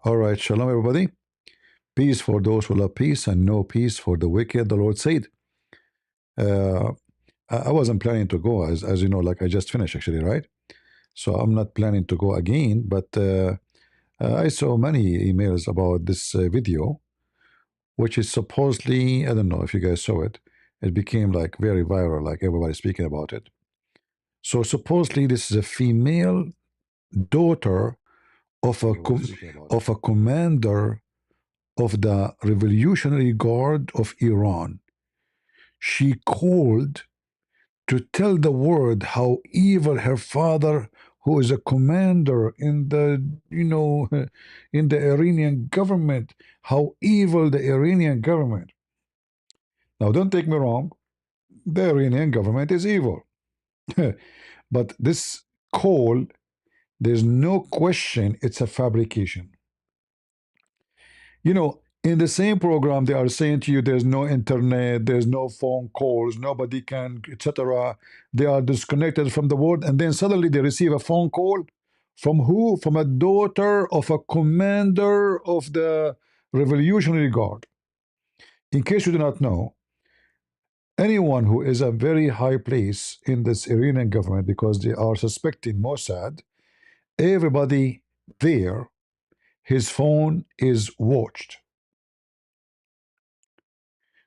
All right, shalom, everybody. Peace for those who love peace, and no peace for the wicked, the Lord said. Uh, I wasn't planning to go, as you know, like I just finished, actually, right? So I'm not planning to go again, but I saw many emails about this video, which is supposedly, I don't know if you guys saw it, it became like very viral, like everybody speaking about it. So supposedly, this is a female daughter of of a commander of the Revolutionary Guard of Iran. She called to tell the world how evil her father, who is a commander in the, in the Iranian government, how evil the Iranian government. Now, don't take me wrong, the Iranian government is evil. But this call, there's no question it's a fabrication. In the same program, they are saying to you there's no internet, there's no phone calls, nobody can, etc. They are disconnected from the world, and then suddenly they receive a phone call from who? From a daughter of a commander of the Revolutionary Guard. In case you do not know, anyone who is a very high place in this Iranian government, because they are suspecting Mossad, everybody there, his phone is watched.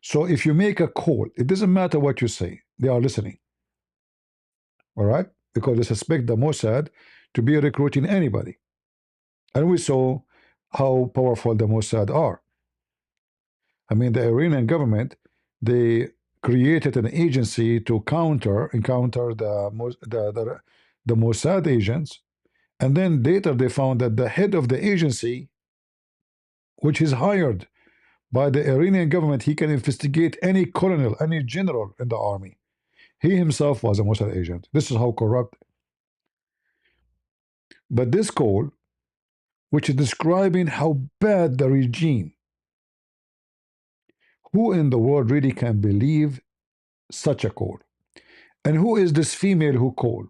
So if you make a call, it doesn't matter what you say, they are listening. All right? Because they suspect the Mossad to be recruiting anybody. And we saw how powerful the Mossad are. I mean, the Iranian government, they created an agency to encounter the Mossad agents. And then later they found that the head of the agency, which is hired by the Iranian government, he can investigate any colonel, any general in the army. He himself was a Mossad agent. This is how corrupt. But this call, which is describing how bad the regime, who in the world really can believe such a call? And who is this female who called?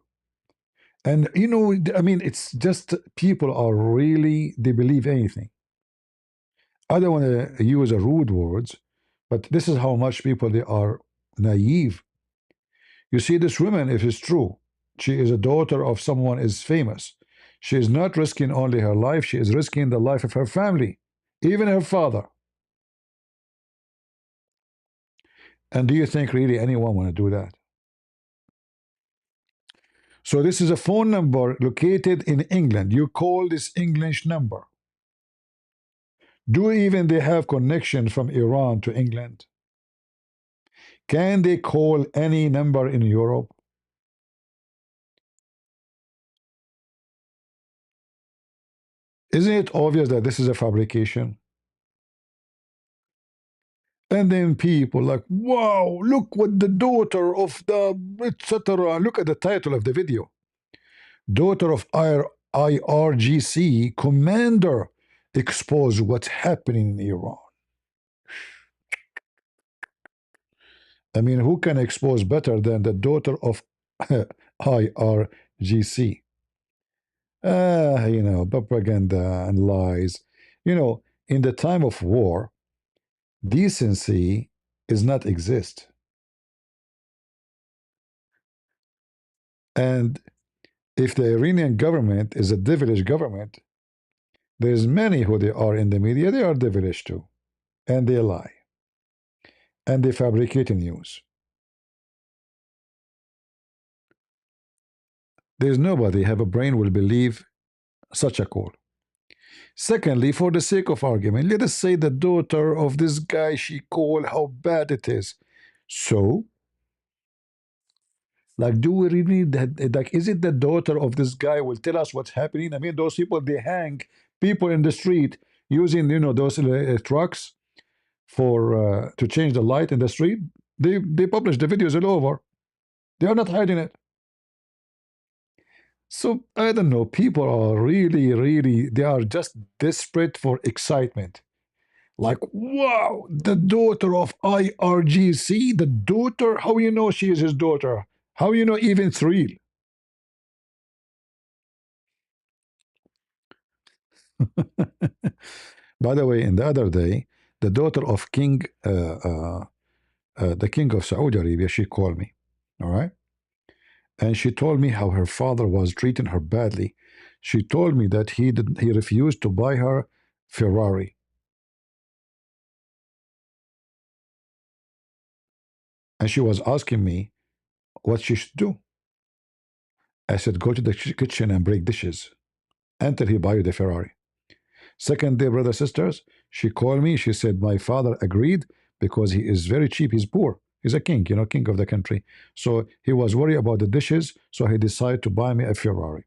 And I mean, it's just people are really, they believe anything. I don't want to use a rude words, but this is how much people they are naive. You see, this woman, if it's true, she is a daughter of someone is famous. She is not risking only her life, she is risking the life of her family, even her father. And do you think really anyone want to do that? So this is a phone number located in England. You call this English number. Do even they have connections from Iran to England? Can they call any number in Europe? Isn't it obvious that this is a fabrication? And then people like, wow, look what the daughter of the etc. Look at the title of the video. Daughter of IRGC commander expose what's happening in Iran. I mean, who can expose better than the daughter of IRGC? Propaganda and lies. In the time of war, decency is not exist. And if the Iranian government is a devilish government, there's many who they are in the media, they are devilish too. And they lie. And they fabricate news. There's nobody have a brain will believe such a call. Secondly, for the sake of argument, let us say the daughter of this guy she called, how bad it is. So, like, do we really need that? Like, is it the daughter of this guy will tell us what's happening? I mean, those people, they hang people in the street using, those trucks for to change the light in the street. They publish the videos all over. They are not hiding it. So I don't know. People are really, really, they are just desperate for excitement. Like, wow, the daughter of IRGC, the daughter. How you know she is his daughter? How you know even it's real? By the way, in the other day, the daughter of the king of Saudi Arabia, she called me, all right, and she told me how her father was treating her badly. She told me that he refused to buy her Ferrari, and she was asking me what she should do. I said, go to the kitchen and break dishes until he buy you the Ferrari. Second day, brothers sisters, she called me. She said, my father agreed because he is very cheap. He's poor. He's a king, king of the country. So he was worried about the dishes. So he decided to buy me a Ferrari.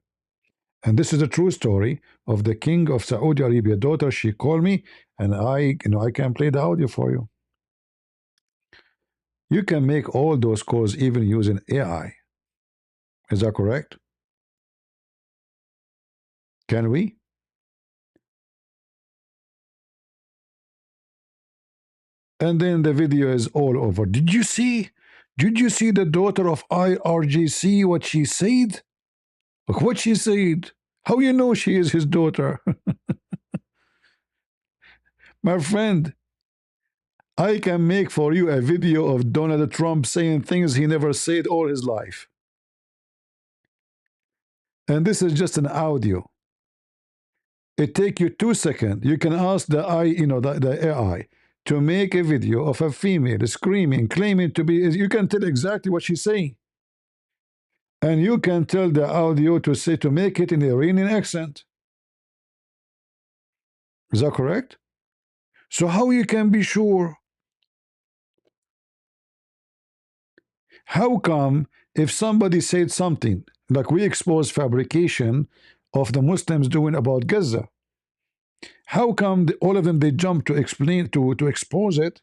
And this is a true story of the king of Saudi Arabia daughter. She called me, and I can play the audio for you. You can make all those calls even using AI. Is that correct? Can we? And then the video is all over. Did you see? Did you see the daughter of IRGC what she said? Look what she said. How you know she is his daughter? My friend, I can make for you a video of Donald Trump saying things he never said all his life. And this is just an audio. It take you 2 seconds. You can ask the AI to make a video of a female screaming, claiming to be. You can tell exactly what she's saying, and you can tell the audio to make it in the Iranian accent. Is that correct? So how you can be sure? How come if somebody said something like we expose fabrication of the Muslims doing about Gaza? How come all of them they jump to explain to expose it,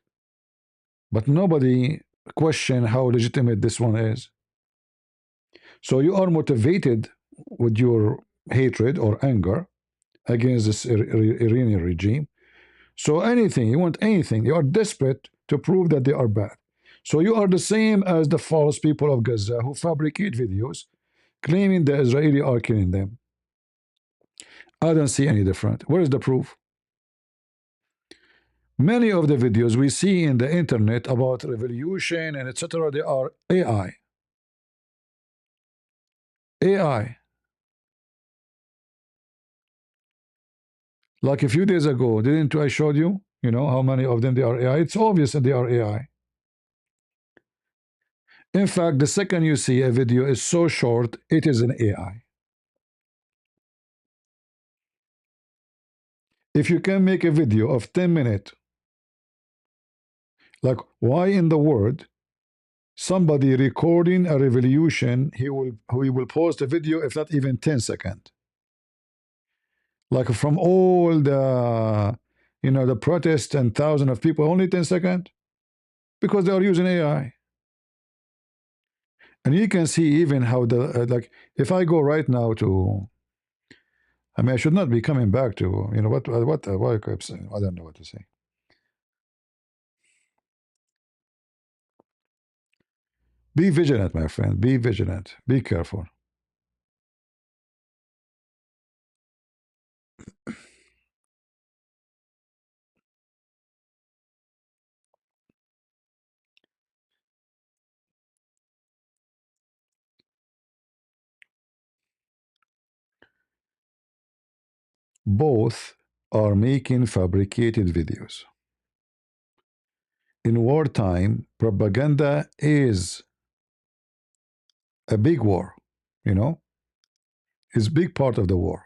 but nobody question how legitimate this one is? So you are motivated with your hatred or anger against this Iranian regime. So anything, you want anything, you are desperate to prove that they are bad. So you are the same as the false people of Gaza who fabricate videos claiming the Israeli are killing them. I don't see any different. Where is the proof? Many of the videos we see in the internet about revolution and etc. they are AI. AI. Like a few days ago, didn't I show you? You know how many of them they are AI? It's obvious that they are AI. In fact, the second you see a video is so short, it is an AI. If you can make a video of 10 minutes, like why in the world somebody recording a revolution, he will post a video if not even 10 seconds. Like from all the protest and thousands of people, only 10 seconds? Because they are using AI. And you can see even how like if I go right now to, I mean, I should not be coming back to, what I don't know what to say. Be vigilant, my friend. Be vigilant. Be careful. Both are making fabricated videos. In wartime, propaganda is a big war, you know, is big part of the war.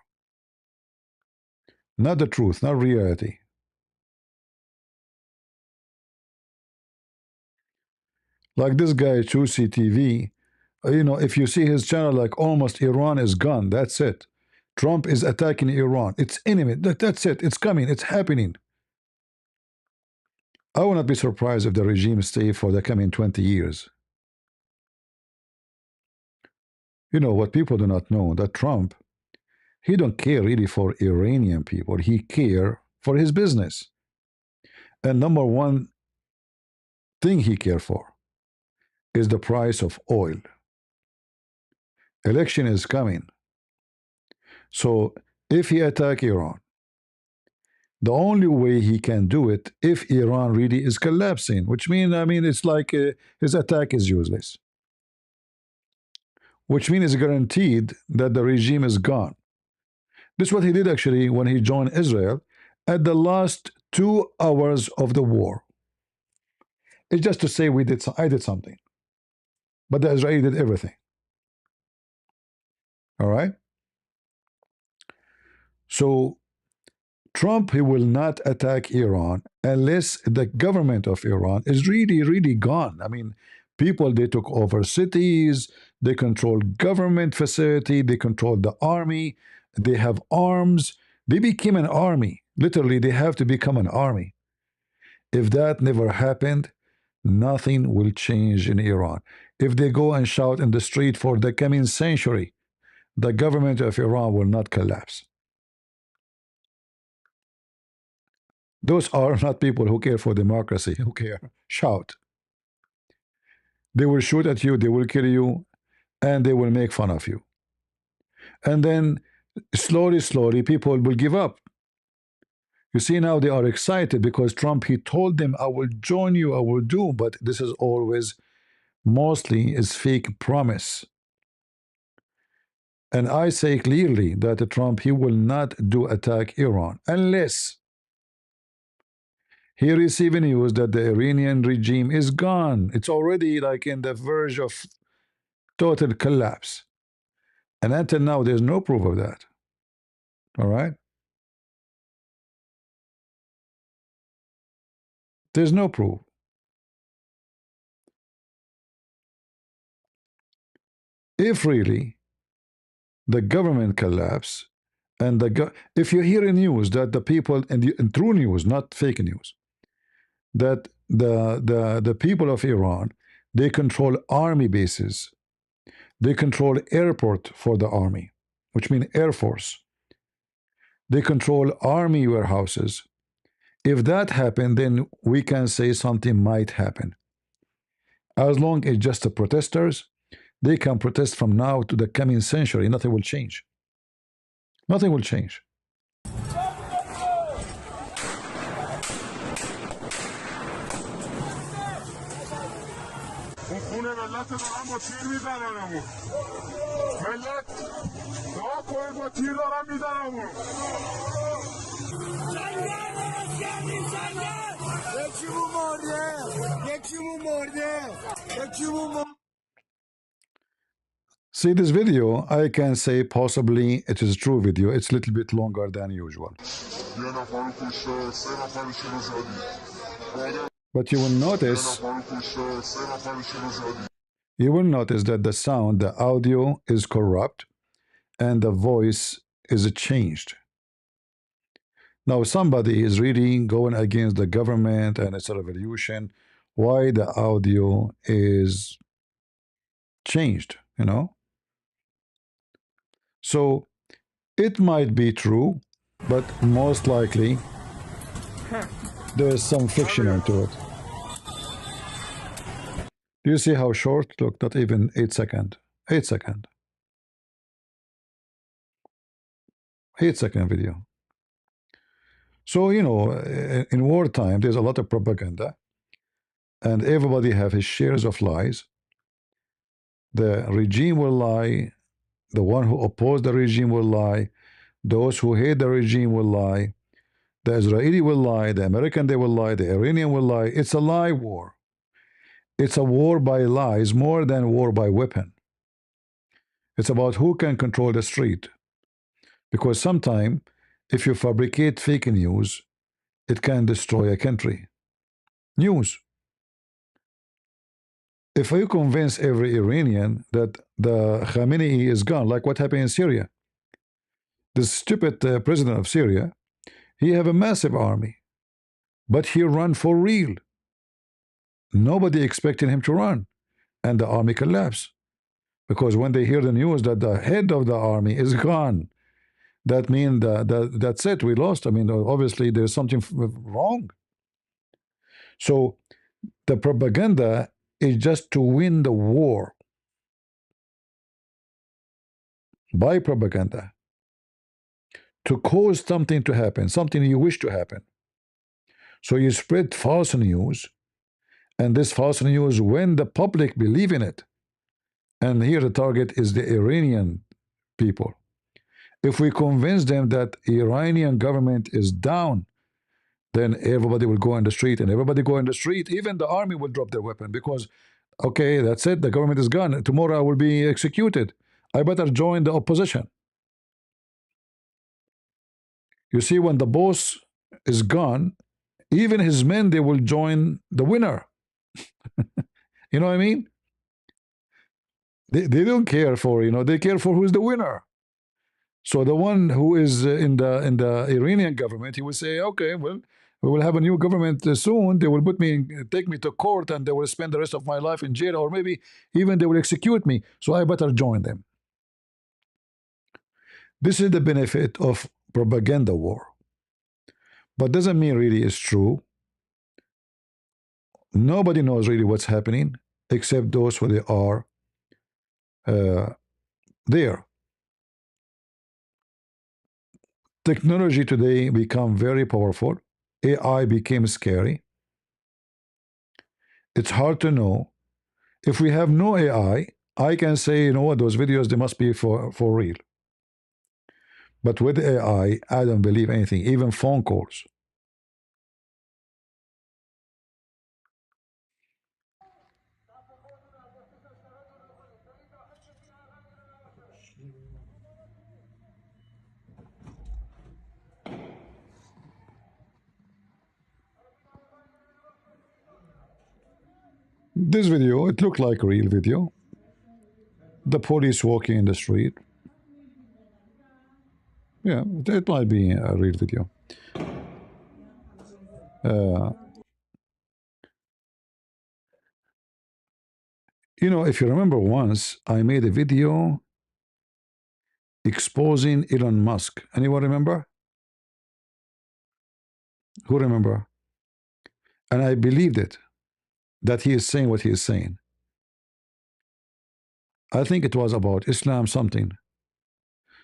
Not the truth, not reality. Like this guy, Chusi TV, if you see his channel, like almost Iran is gone. That's it. Trump is attacking Iran. It's enemy. That's it. It's coming. It's happening. I will not be surprised if the regime stay for the coming 20 years. You know what people do not know, that Trump, he don't care really for Iranian people. He care for his business. And number one thing he care for is the price of oil. Election is coming. So if he attack Iran, The only way he can do it if Iran really is collapsing, which means, I mean, it's like his attack is useless, which means it's guaranteed that the regime is gone. This is what he did actually when he joined Israel at the last 2 hours of the war. It's just to say I did something, but the Israeli did everything. All right. So Trump, he will not attack Iran unless the government of Iran is really, really gone. I mean, people, they took over cities, they control government facility, they control the army, they have arms, they became an army. Literally, they have to become an army. If that never happened, nothing will change in Iran. If they go and shout in the street for the coming century, the government of Iran will not collapse. Those are not people who care for democracy, who care. Shout. They will shoot at you, they will kill you, and they will make fun of you. And then slowly, slowly, people will give up. You see, now they are excited because Trump, he told them, I will join you, I will do, but this is always mostly is fake promise. And I say clearly that Trump, he will not do attack Iran unless he receives news that the Iranian regime is gone. It's already like in the verge of total collapse. And until now, there's no proof of that. All right? There's no proof. If really the government collapse and if you hear in news that the people in true news, not fake news, that the people of Iran, they control army bases, they control airport for the army, which means air force, they control army warehouses. If that happened, then we can say something might happen. As long as just the protesters, they can protest from now to the coming century. Nothing will change. Nothing will change. See this video, I can say possibly it is a true video. It's a little bit longer than usual. But you will notice that the sound, the audio is corrupt and the voice is changed. Now somebody is really going against the government and it's a revolution. Why the audio is changed, you know? So it might be true, but most likely there's some fiction into it. Do you see how short? Look, not even 8 seconds. 8 seconds. 8-second video. So, you know, in wartime, there's a lot of propaganda, and everybody have his shares of lies. The regime will lie. The one who oppose the regime will lie. Those who hate the regime will lie. The Israeli will lie. The American, they will lie. The Iranian will lie. It's a lie war. It's a war by lies more than war by weapon. It's about who can control the street. Because sometimes, if you fabricate fake news, it can destroy a country. News. If you convince every Iranian that the Khamenei is gone, like what happened in Syria, this stupid president of Syria, he have a massive army, but he run for real. Nobody expected him to run, and the army collapsed. Because when they hear the news that the head of the army is gone, that means that's it, we lost. I mean, obviously there's something wrong. So the propaganda is just to win the war by propaganda, to cause something to happen, something you wish to happen. So you spread false news, and this false news, when the public believe in it, and here the target is the Iranian people. If we convince them that Iranian government is down, then everybody will go in the street, and everybody go in the street. Even the army will drop their weapon because, okay, that's it. The government is gone. Tomorrow I will be executed. I better join the opposition. You see, when the boss is gone, even his men, they will join the winner. You know what I mean? They don't care for, they care for who's the winner. So the one who is in the Iranian government, he will say, okay, well, we will have a new government soon. They will take me to court, and they will spend the rest of my life in jail, or maybe even they will execute me. So I better join them. This is the benefit of propaganda war, but doesn't mean really it's true. Nobody knows really what's happening except those who they are there. Technology today become very powerful. AI became scary. It's hard to know. If we have no AI, I can say, you know what, those videos, they must be for real. But with AI, I don't believe anything, even phone calls. This video, it looked like a real video. The police walking in the street. Yeah, it might be a real video. If you remember once, I made a video exposing Elon Musk. Anyone remember? Who remember? And I believed it, that he is saying what he is saying. I think it was about Islam something.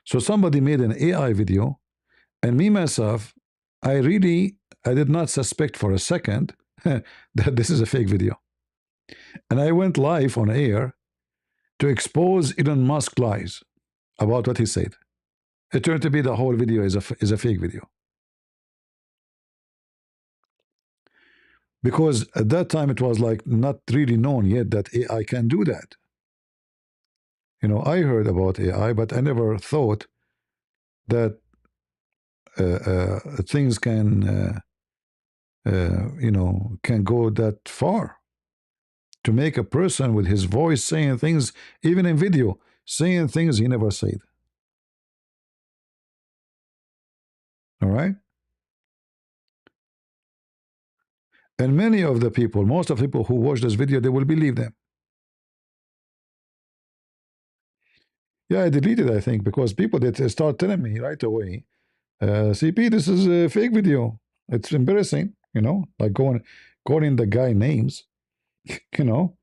So somebody made an AI video, and me myself, I did not suspect for a second that this is a fake video. And I went live on air to expose Elon Musk lies about what he said. It turned to be the whole video is a fake video. Because at that time it was like not really known yet that AI can do that. I heard about AI, but I never thought that things can go that far to make a person with his voice saying things, even in video, saying things he never said. All right? And many of the people, most of the people who watch this video, they will believe them. Yeah, I deleted, I think, because people that start telling me right away, CP, this is a fake video. It's embarrassing, like calling the guy names, you know,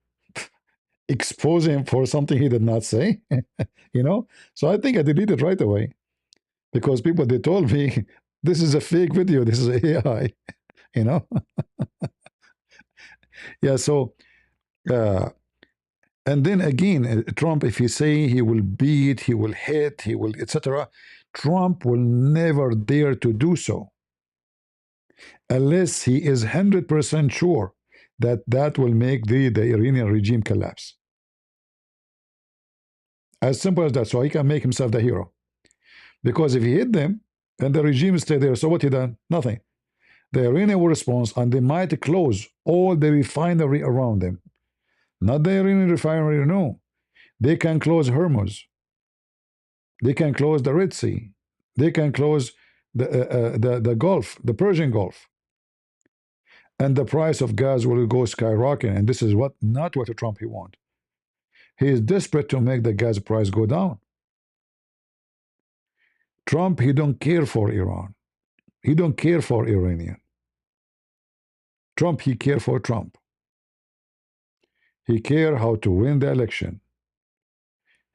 expose him for something he did not say, So I think I deleted right away because people, they told me, this is a fake video, this is AI, you know. Yeah, so and then again, Trump, if he say he will beat, he will hit, he will, etc., Trump will never dare to do so unless he is 100% sure that that will make the Iranian regime collapse. As simple as that. So he can make himself the hero. Because if he hit them, then the regime stay there. So what he done? Nothing. The Iranian will respond, and they might close all the refinery around them. Not the Iranian refinery, no. They can close Hormuz. They can close the Red Sea. They can close the Gulf, the Persian Gulf. And the price of gas will go skyrocketing. And this is not what Trump he want. He is desperate to make the gas price go down. Trump, he don't care for Iran. He don't care for Iranian. Trump, he care for Trump. He care how to win the election.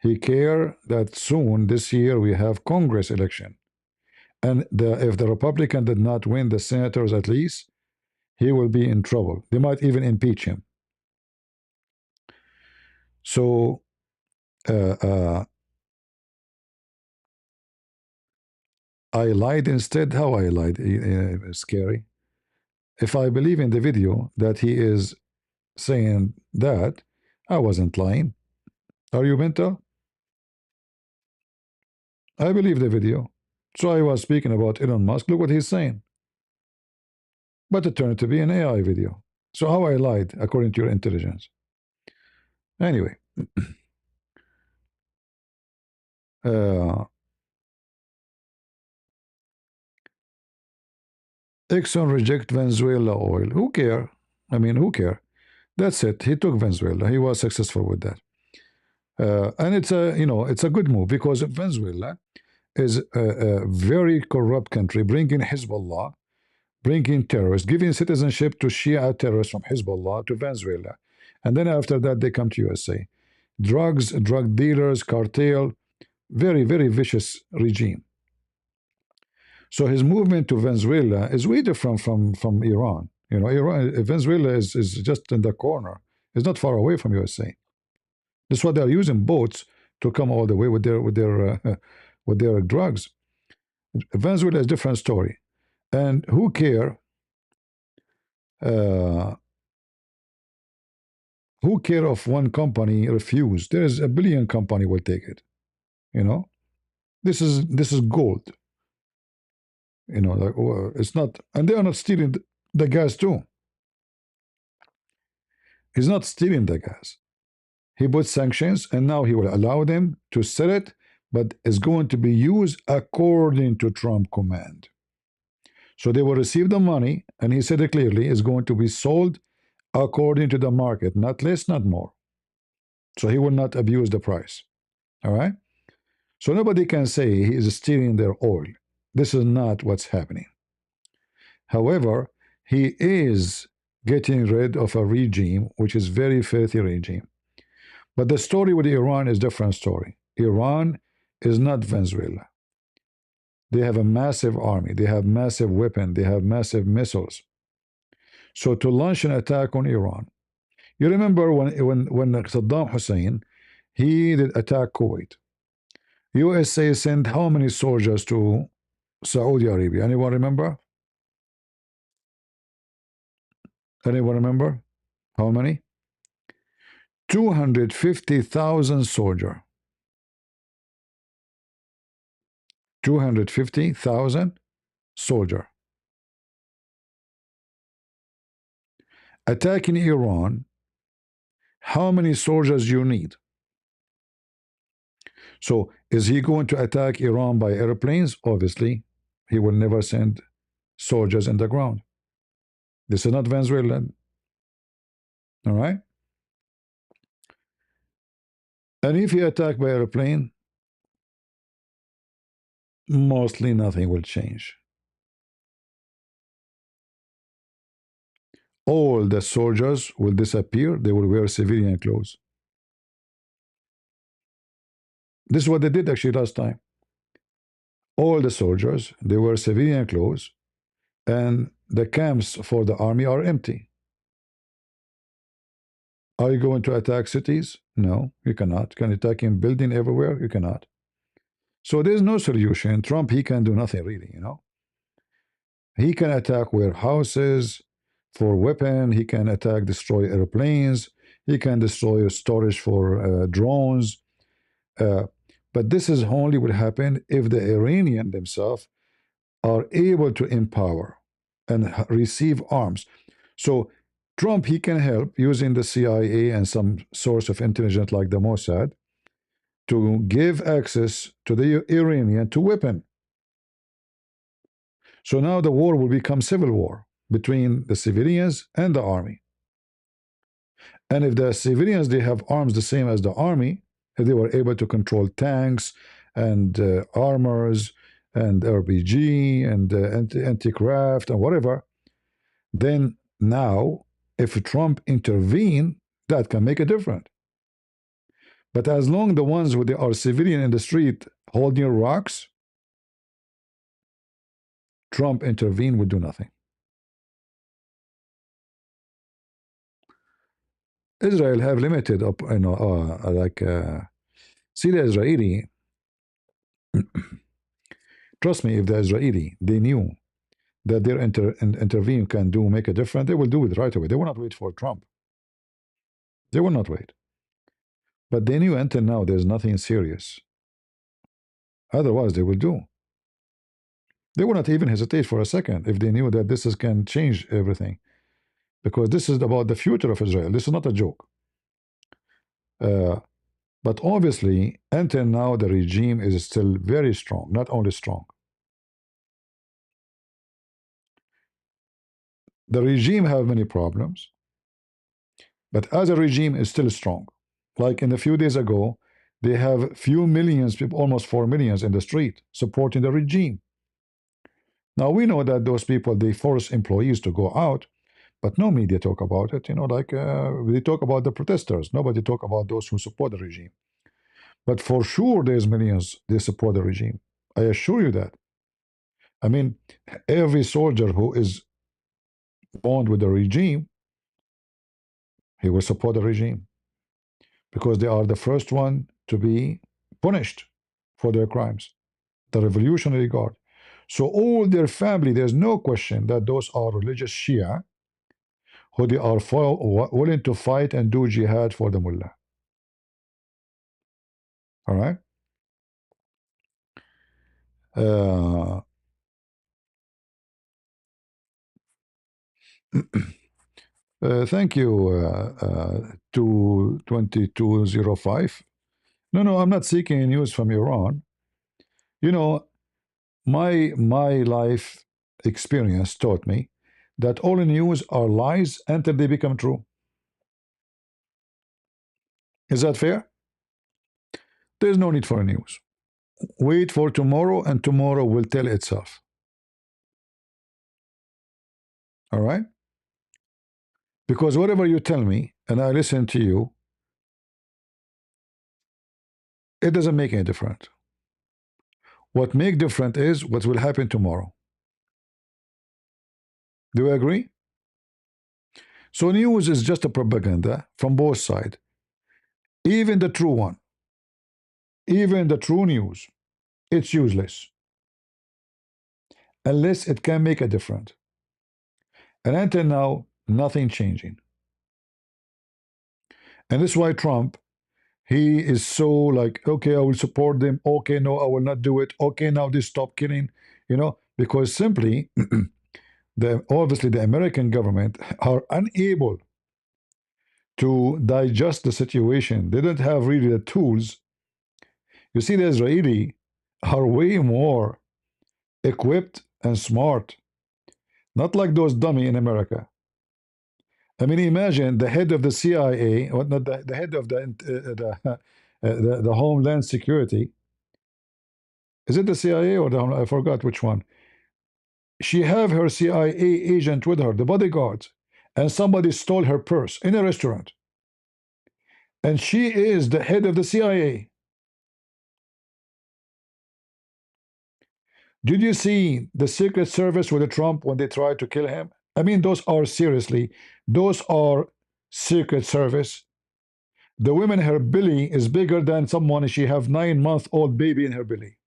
He care that soon this year we have Congress election. And if the Republican did not win the senators at least, he will be in trouble. They might even impeach him. So, uh, uh, I lied instead. How I lied? Scary. If I believe in the video that he is saying that, I wasn't lying. Are you mental? I believe the video. So I was speaking about Elon Musk. Look what he's saying. But it turned to be an AI video. So how I lied according to your intelligence? Anyway, uh, Exxon reject Venezuela oil. Who care? I mean, who care? That's it. He took Venezuela. He was successful with that. And it's a it's a good move because Venezuela is a very corrupt country, bringing Hezbollah, bringing terrorists, giving citizenship to Shia terrorists from Hezbollah to Venezuela, and then after that they come to USA. Drugs, drug dealers, cartel, very very vicious regime. So his movement to Venezuela is way different from Iran. Iran, Venezuela is just in the corner. It's not far away from USA. That's why they're using boats to come all the way with their with their drugs. Venezuela is a different story, and uh, who care if one company refuse? There is a billion company will take it. You know, this is gold. Like it's not, and they are not stealing the gas too. He's not stealing the gas. He put sanctions, and now he will allow them to sell it, but it's going to be used according to Trump command. So they will receive the money, and he said it clearly, is going to be sold according to the market, not less, not more. So he will not abuse the price. All right? So nobody can say he is stealing their oil. This is not what's happening. However, he is getting rid of a regime which is very filthy regime. But the story with Iran is a different story. Iran is not Venezuela. They have a massive army. They have massive weapons. They have massive missiles. So to launch an attack on Iran, you remember when Saddam Hussein he did attack Kuwait. USA sent how many soldiers to Saudi Arabia? Anyone remember? Anyone remember? How many? 250,000 soldiers. 250,000 soldiers. Attacking Iran, how many soldiers you need? So is he going to attack Iran by airplanes? Obviously, he will never send soldiers in the ground. This is not Venezuela. All right? And if he attack by airplane, mostly nothing will change. All the soldiers will disappear. They will wear civilian clothes. This is what they did actually last time. All the soldiers, they wear civilian clothes, and the camps for the army are empty. Are you going to attack cities? No, you cannot. Can you attack in building everywhere? You cannot. So there's no solution. Trump, he can do nothing really. He can attack warehouses for weapon. He can attack, destroy airplanes. He can destroy storage for drones. Uh, but this is only will happen if the Iranian themselves are able to empower and receive arms. So Trump, he can help using the CIA and some source of intelligence like the Mossad to give access to the Iranian to weapon. So now the war will become civil war between the civilians and the army. And if the civilians, they have arms the same as the army, if they were able to control tanks and armors and RPG and anti-craft and whatever, then now if Trump intervene, that can make a difference. But as long the ones who they are civilian in the street holding rocks, Trump intervene would do nothing. Israel have limited up, see the Israeli. Trust me, if the Israeli they knew that their intervene can do make a difference, they will do it right away. They will not wait for Trump. They will not wait. But they knew until now there's nothing serious. Otherwise, they will do. They will not even hesitate for a second if they knew that this is, can change everything. Because this is about the future of Israel. This is not a joke. Uh, but obviously, until now, the regime is still very strong, not only strong. The regime have many problems, but as a regime is still strong. Like in a few days ago, they have few millions people, almost 4 millions in the street supporting the regime. Now we know that those people they force employees to go out, but no media talk about it. They talk about the protesters. Nobody talk about those who support the regime. But for sure, there's millions they support the regime. I assure you that. I mean, every soldier who is bond with the regime, he will support the regime because they are the first one to be punished for their crimes. The Revolutionary Guard. So all their family, there's no question that those are religious Shia who they are willing to fight and do jihad for the mullah. All right. Uh, thank you, 22205. No, I'm not seeking news from Iran. You know, my life experience taught me that all news are lies until they become true. Is that fair? There's no need for news. Wait for tomorrow, and tomorrow will tell itself. All right? Because whatever you tell me and I listen to you, it doesn't make any difference. What make different is what will happen tomorrow. Do you agree? So news is just a propaganda from both sides. Even the true one, even the true news, it's useless unless it can make a difference. And until now, nothing changing. And this is why Trump, he is so like, okay, I will support them. Okay, no, I will not do it. Okay, now they stop killing, because simply, obviously the American government are unable to digest the situation. They don't have really the tools. You see, the Israeli are way more equipped and smart, not like those dummy in America. I mean, imagine the head of the CIA, or not the head of the Homeland Security. Is it the CIA or I forgot which one? She have her CIA agent with her, the bodyguard, and somebody stole her purse in a restaurant. And she is the head of the CIA. Did you see the Secret Service with Trump when they tried to kill him? I mean, those are seriously, those are Secret Service. The woman, her belly is bigger than someone. She have 9-month-old baby in her belly.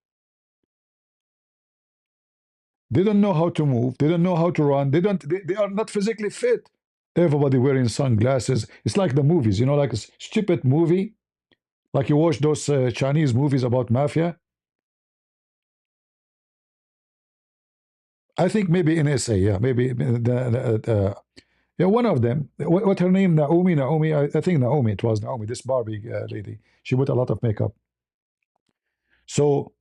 They don't know how to move. They don't know how to run. They don't. They are not physically fit. Everybody wearing sunglasses. It's like the movies, like a stupid movie. Like you watch those Chinese movies about mafia. I think maybe in SA, yeah, maybe yeah, one of them. What her name? Naomi. Naomi. I think Naomi. It was Naomi. This Barbie lady. She put a lot of makeup. So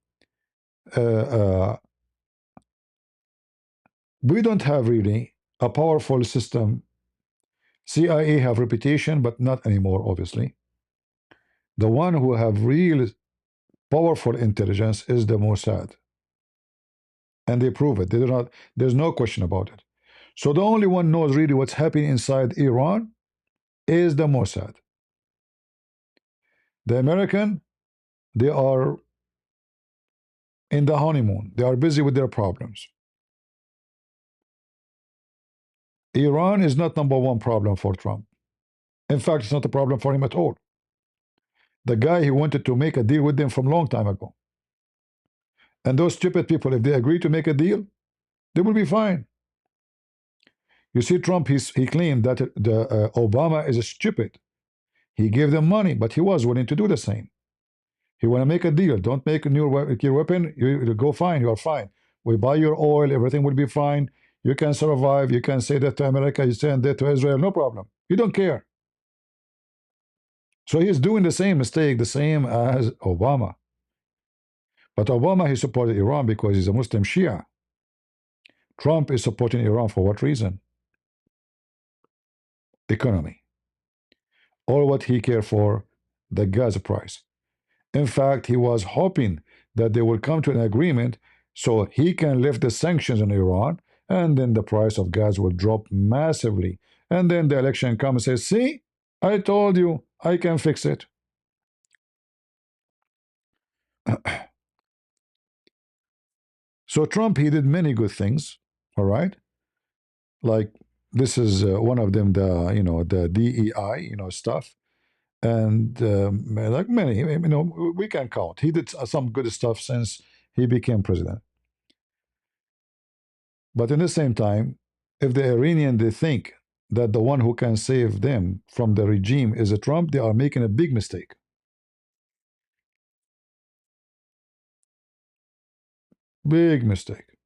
we don't have really a powerful system. CIA have reputation, but not anymore. Obviously, the one who have real powerful intelligence is the Mossad, and they prove it. They do not. There's no question about it. So the only one knows really what's happening inside Iran is the Mossad. The American, they are in the honeymoon. They are busy with their problems. Iran is not number one problem for Trump. In fact, it's not a problem for him at all. The guy, he wanted to make a deal with them from a long time ago. And those stupid people, if they agree to make a deal, they will be fine. You see, Trump, he claimed that Obama is stupid. He gave them money, but he was willing to do the same. He want to make a deal. Don't make a nuclear weapon. You go fine. You are fine. We buy your oil. Everything will be fine. You can survive. You can say that to America. You send that to Israel. No problem. You don't care. So he's doing the same mistake, the same as Obama. But Obama, he supported Iran because he's a Muslim Shia. Trump is supporting Iran for what reason? Economy. Or what he cared for, the gas price. In fact, he was hoping that they will come to an agreement so he can lift the sanctions on Iran, and then the price of gas will drop massively. And then the election comes and says, see, I told you, I can fix it. So Trump, he did many good things, all right? Like this is one of them, the DEI, stuff. And like many, we can count. He did some good stuff since he became president. But in the same time, if the Iranian they think that the one who can save them from the regime is a Trump, they are making a big mistake. Big mistake.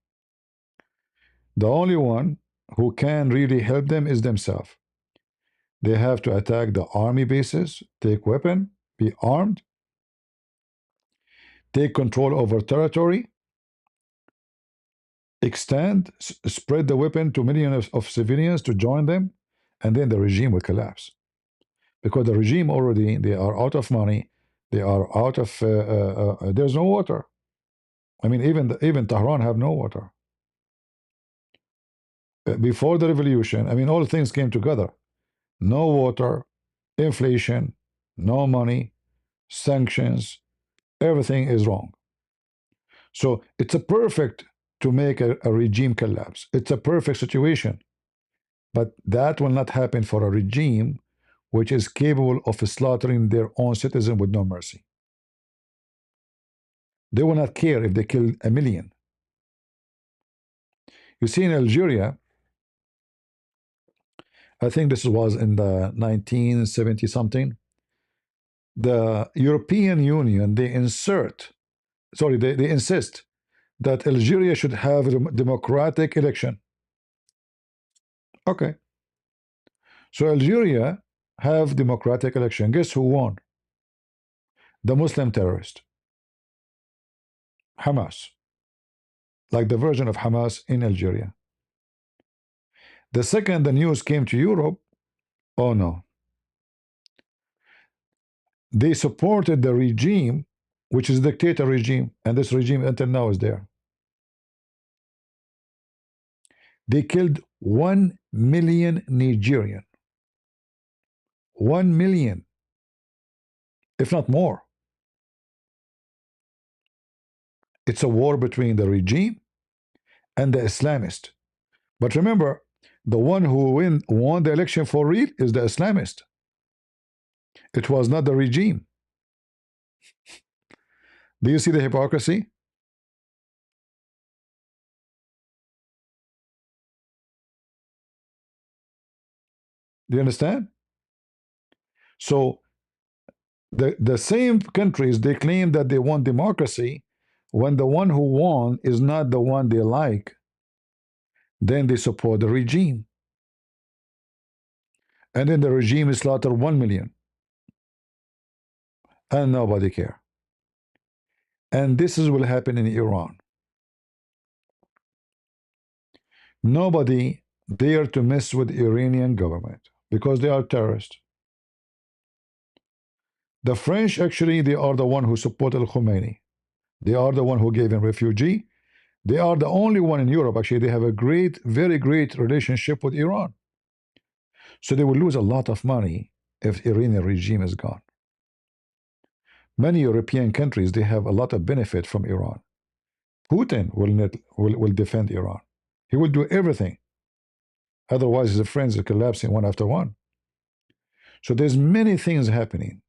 The only one who can really help them is themselves. They have to attack the army bases, take weapon, be armed, take control over territory, extend, spread the weapon to millions of civilians to join them, and then the regime will collapse. Because the regime already, they are out of money, they are out of, there's no water. I mean, even Tehran have no water. Before the revolution, I mean, all things came together. No water, inflation, no money, sanctions, everything is wrong. So it's a perfect to make a regime collapse. It's a perfect situation. But that will not happen for a regime which is capable of slaughtering their own citizens with no mercy. They will not care if they kill a million. You see, in Algeria, I think this was in the 1970 something, the European Union, they insist that Algeria should have a democratic election. Okay. So Algeria have democratic election. Guess who won? The Muslim terrorist. Hamas. Like the version of Hamas in Algeria. The second the news came to Europe, oh no. They supported the regime, which is a dictator regime, and this regime until now is there. They killed 1 million Nigerian. 1 million, if not more. It's a war between the regime and the Islamist. But remember, the one who won the election for real is the Islamist. It was not the regime. Do you see the hypocrisy? Do you understand? So the same countries, they claim that they want democracy. When the one who won is not the one they like, then they support the regime. And then the regime is slaughtered 1 million. And nobody care. And this will happen in Iran. Nobody dare to mess with the Iranian government because they are terrorists. The French, actually, they are the one who supported Khomeini. They are the one who gave him refugee. They are the only one in Europe, actually, they have a great, very great relationship with Iran. So they will lose a lot of money if Iranian regime is gone. Many European countries, they have a lot of benefit from Iran. Putin will defend Iran. He will do everything. Otherwise, his friends are collapsing one after one. So there's many things happening.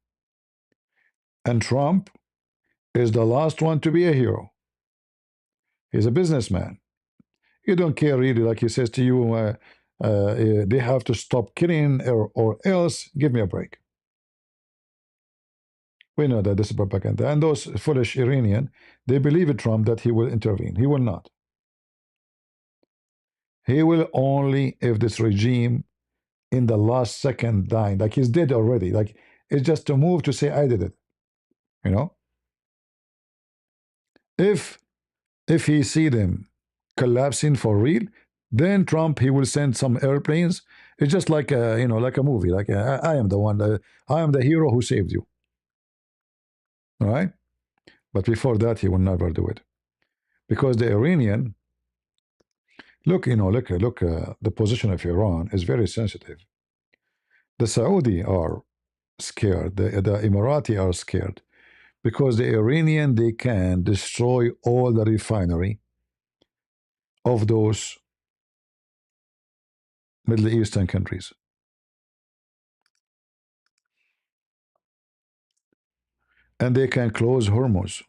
And Trump is the last one to be a hero. He's a businessman. You don't care really, like he says to you, they have to stop killing or else give me a break. We know that this is propaganda. And those foolish Iranian, they believe in Trump that he will intervene. He will not. He will only if this regime in the last second dying, like he's dead already. Like it's just a move to say I did it. You know, if if he see them collapsing for real, then Trump he will send some airplanes. It's just like a like a movie. Like I am the one. I am the hero who saved you. All right. But before that, he will never do it because the Iranian look. Look. The position of Iran is very sensitive. The Saudi are scared. The Emirati are scared because the Iranian they can destroy all the refinery of those Middle Eastern countries. And they can close Hormuz.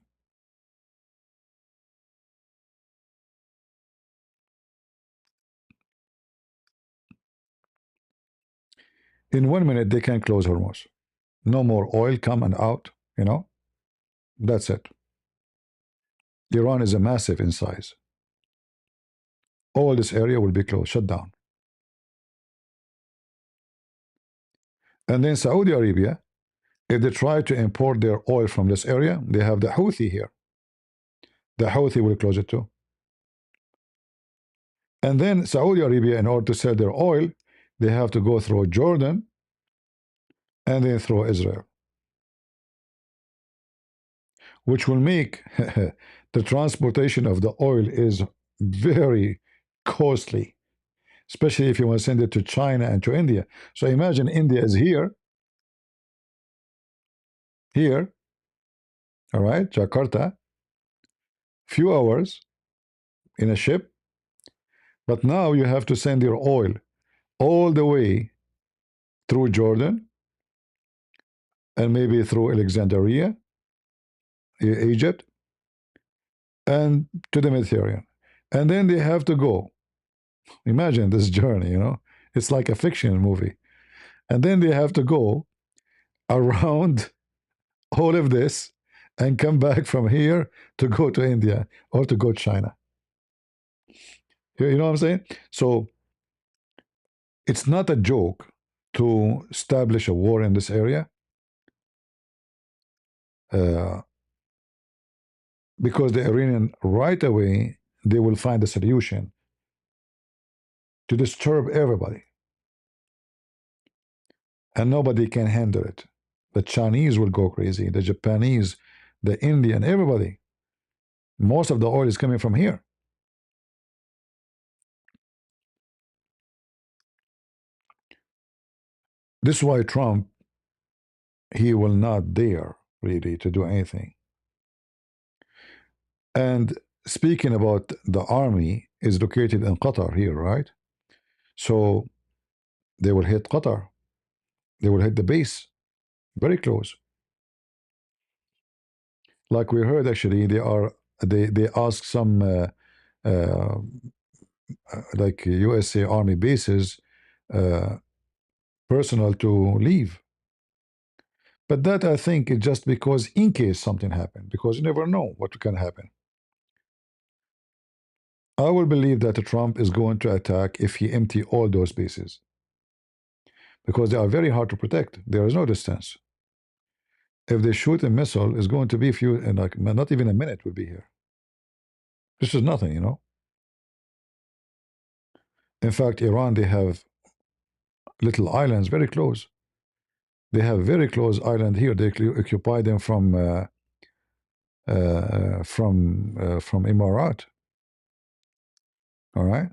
In 1 minute, they can close Hormuz. No more oil come and out, That's it. Iran is a massive in size. All this area will be closed, shut down. And then Saudi Arabia, if they try to import their oil from this area, they have the Houthi here. The Houthi will close it too. And then Saudi Arabia, in order to sell their oil, they have to go through Jordan and then through Israel, which will make the transportation of the oil is very costly, especially if you want to send it to China and to India. So imagine India is here, all right, Jakarta, few hours in a ship, but now you have to send your oil all the way through Jordan and maybe through Alexandria, Egypt, and to the Mediterranean. And then they have to go. Imagine this journey. It's like a fiction movie. And then they have to go around all of this and come back from here to go to India or to go to China. You know what I'm saying? So it's not a joke to establish a war in this area uh, because the Iranian right away they will find a solution to disturb everybody and nobody can handle it. The Chinese will go crazy, the Japanese, the Indian, everybody. Most of the oil is coming from here. This is why Trump he will not dare really to do anything. And speaking about the army is located in Qatar here, right? So they will hit Qatar. They will hit the base very close. Like we heard, actually, they ask some uh, like USA Army bases uh, personnel to leave. But that I think is just because in case something happened, because you never know what can happen. I will believe that Trump is going to attack if he empty all those bases because they are very hard to protect. There is no distance. If they shoot a missile, it's going to be few, and like not even a minute will be here. This is nothing. In fact, Iran they have little islands very close. They have very close island here. They occupy them from Emirat. All right.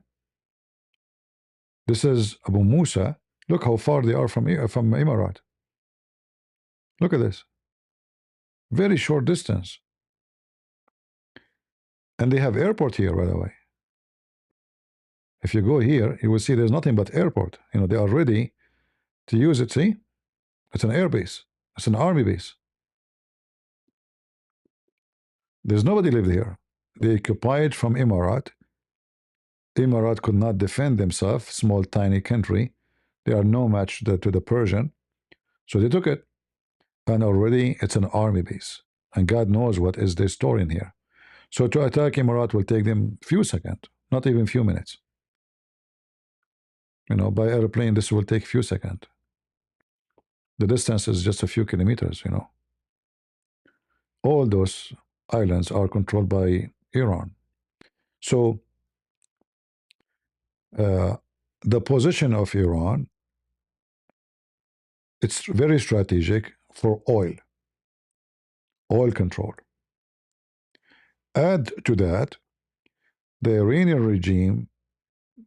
This is Abu Musa. Look how far they are from Emirat. Look at this. Very short distance. And they have airport here, by the way. If you go here, you will see there's nothing but airport. You know, they are ready to use it. See, it's an air base. It's an army base. There's nobody lived here. They occupied from Emirat. Emirat could not defend themselves. Small, tiny country. They are no match to the Persian. So they took it. And already it's an army base. And God knows what is their story in here. So to attack Emirat will take them few seconds, not even few minutes. You know, by airplane, this will take few seconds. The distance is just a few kilometers, you know. All those islands are controlled by Iran. So uh, the position of Iran, it's very strategic for oil control. Add to that, the Iranian regime,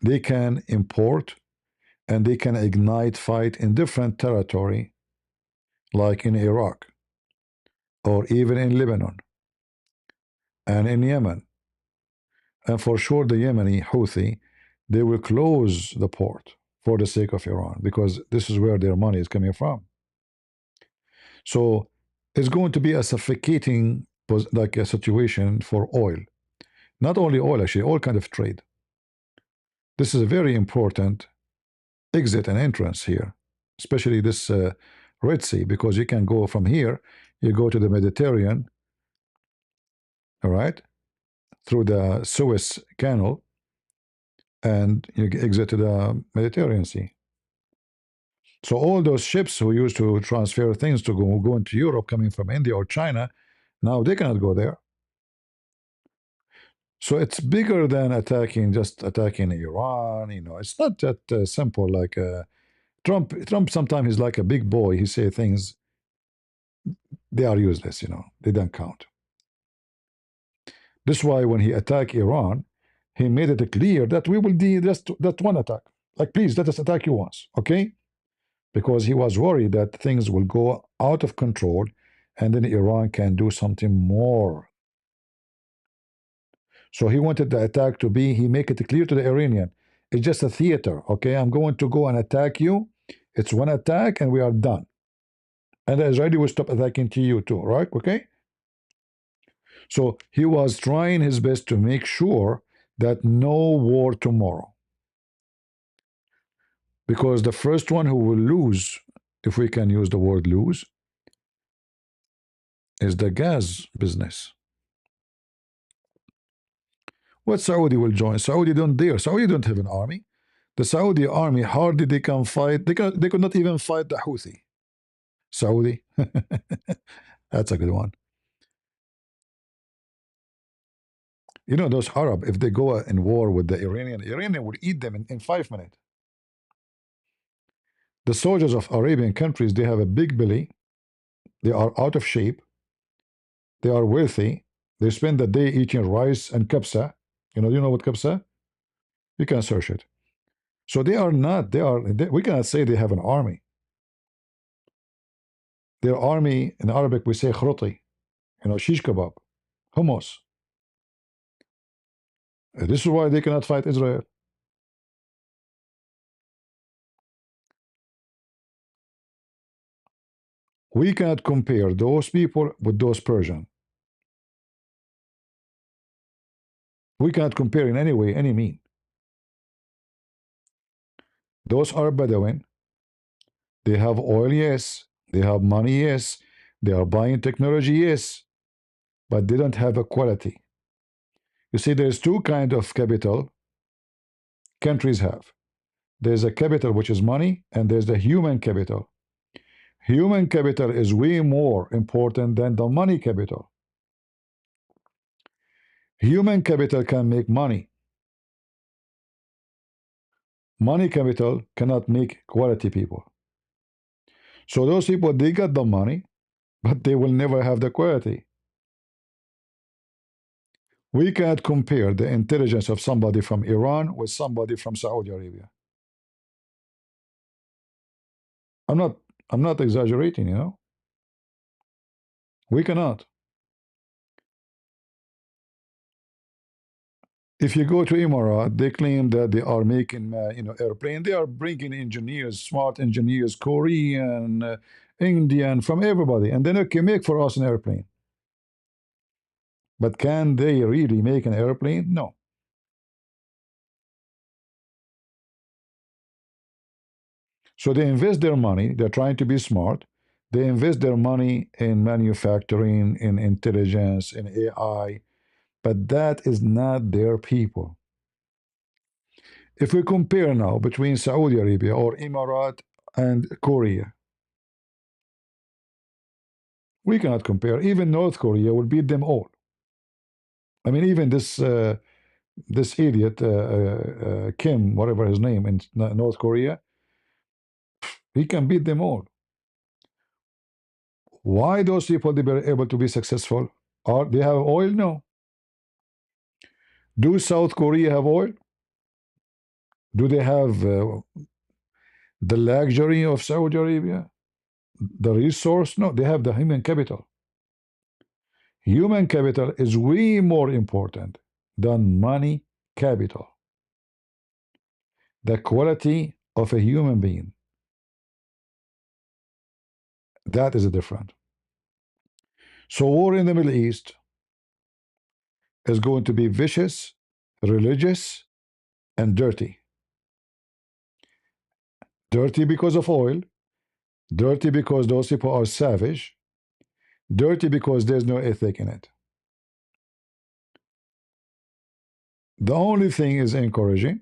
they can import and they can ignite fight in different territory, like in Iraq, or even in Lebanon, and in Yemen. And for sure, the Yemeni Houthi, they will close the port for the sake of Iran, because this is where their money is coming from. So it's going to be a suffocating, like a situation for oil. Not only oil, actually, all kind of trade. This is a very important exit and entrance here, especially this Red Sea, because you can go from here, you go to the Mediterranean, all right, through the Suez Canal, and you exit to the Mediterranean Sea. So all those ships who used to transfer things to go into Europe coming from India or China, now they cannot go there. So it's bigger than just attacking Iran. You know, it's not that simple. Like Trump sometimes he's like a big boy. He say things, they are useless. You know, they don't count. This is why when he attacked Iran, he made it clear that we will do just that one attack. Like, please let us attack you once, okay? Because he was worried that things will go out of control, and then Iran can do something more. So he wanted the attack to be, he make it clear to the Iranian, it's just a theater, okay? I'm going to go and attack you. It's one attack and we are done. And the Israeli will stop attacking to you too, right? Okay? So he was trying his best to make sure that no war tomorrow. Because the first one who will lose, if we can use the word lose, is the gas business. What Saudi will join? Saudi don't dare. Saudi don't have an army. The Saudi army hardly they can fight. They could not even fight the Houthi. Saudi, that's a good one. You know those Arab, if they go in war with the Iranian will eat them in 5 minutes. The soldiers of Arabian countries, they have a big belly. They are out of shape. They are wealthy. They spend the day eating rice and kabsa. You know what kabsa? You can search it. So they are not. We cannot say they have an army. Their army in Arabic we say khroti. Shish kebab, hummus. This is why they cannot fight Israel. We cannot compare those people with those Persian. We cannot compare in any way, any mean. Those are Bedouin. They have oil, yes. They have money, yes. They are buying technology, yes. But they don't have a quality. You see, there's two kinds of capital countries have. There's a capital which is money, and there's the human capital. Human capital is way more important than the money capital. Human capital can make money. Money capital cannot make quality people. So those people, they got the money, but they will never have the quality. We cannot compare the intelligence of somebody from Iran with somebody from Saudi Arabia. I'm not I'm not exaggerating, you know. We cannot. If you go to Emirat, they claim that they are making, airplane. They are bringing engineers, smart engineers, Korean, Indian, from everybody, and then they can make for us an airplane. But can they really make an airplane? No. So they invest their money. They're trying to be smart. They invest their money in manufacturing, in intelligence, in AI, but that is not their people. If we compare now between Saudi Arabia or Emirat and Korea, we cannot compare. Even North Korea will beat them all. I mean, even this idiot Kim, whatever his name in North Korea, he can beat them all. Why those people they were able to be successful? Are they have oil? No. Do South Korea have oil? Do they have the luxury of Saudi Arabia? The resource? No, they have the human capital. Human capital is way more important than money capital. The quality of a human being. That is different. So, war in the Middle East is going to be vicious, religious, and dirty. Dirty because of oil, dirty because those people are savage, dirty because there's no ethic in it. The only thing is encouraging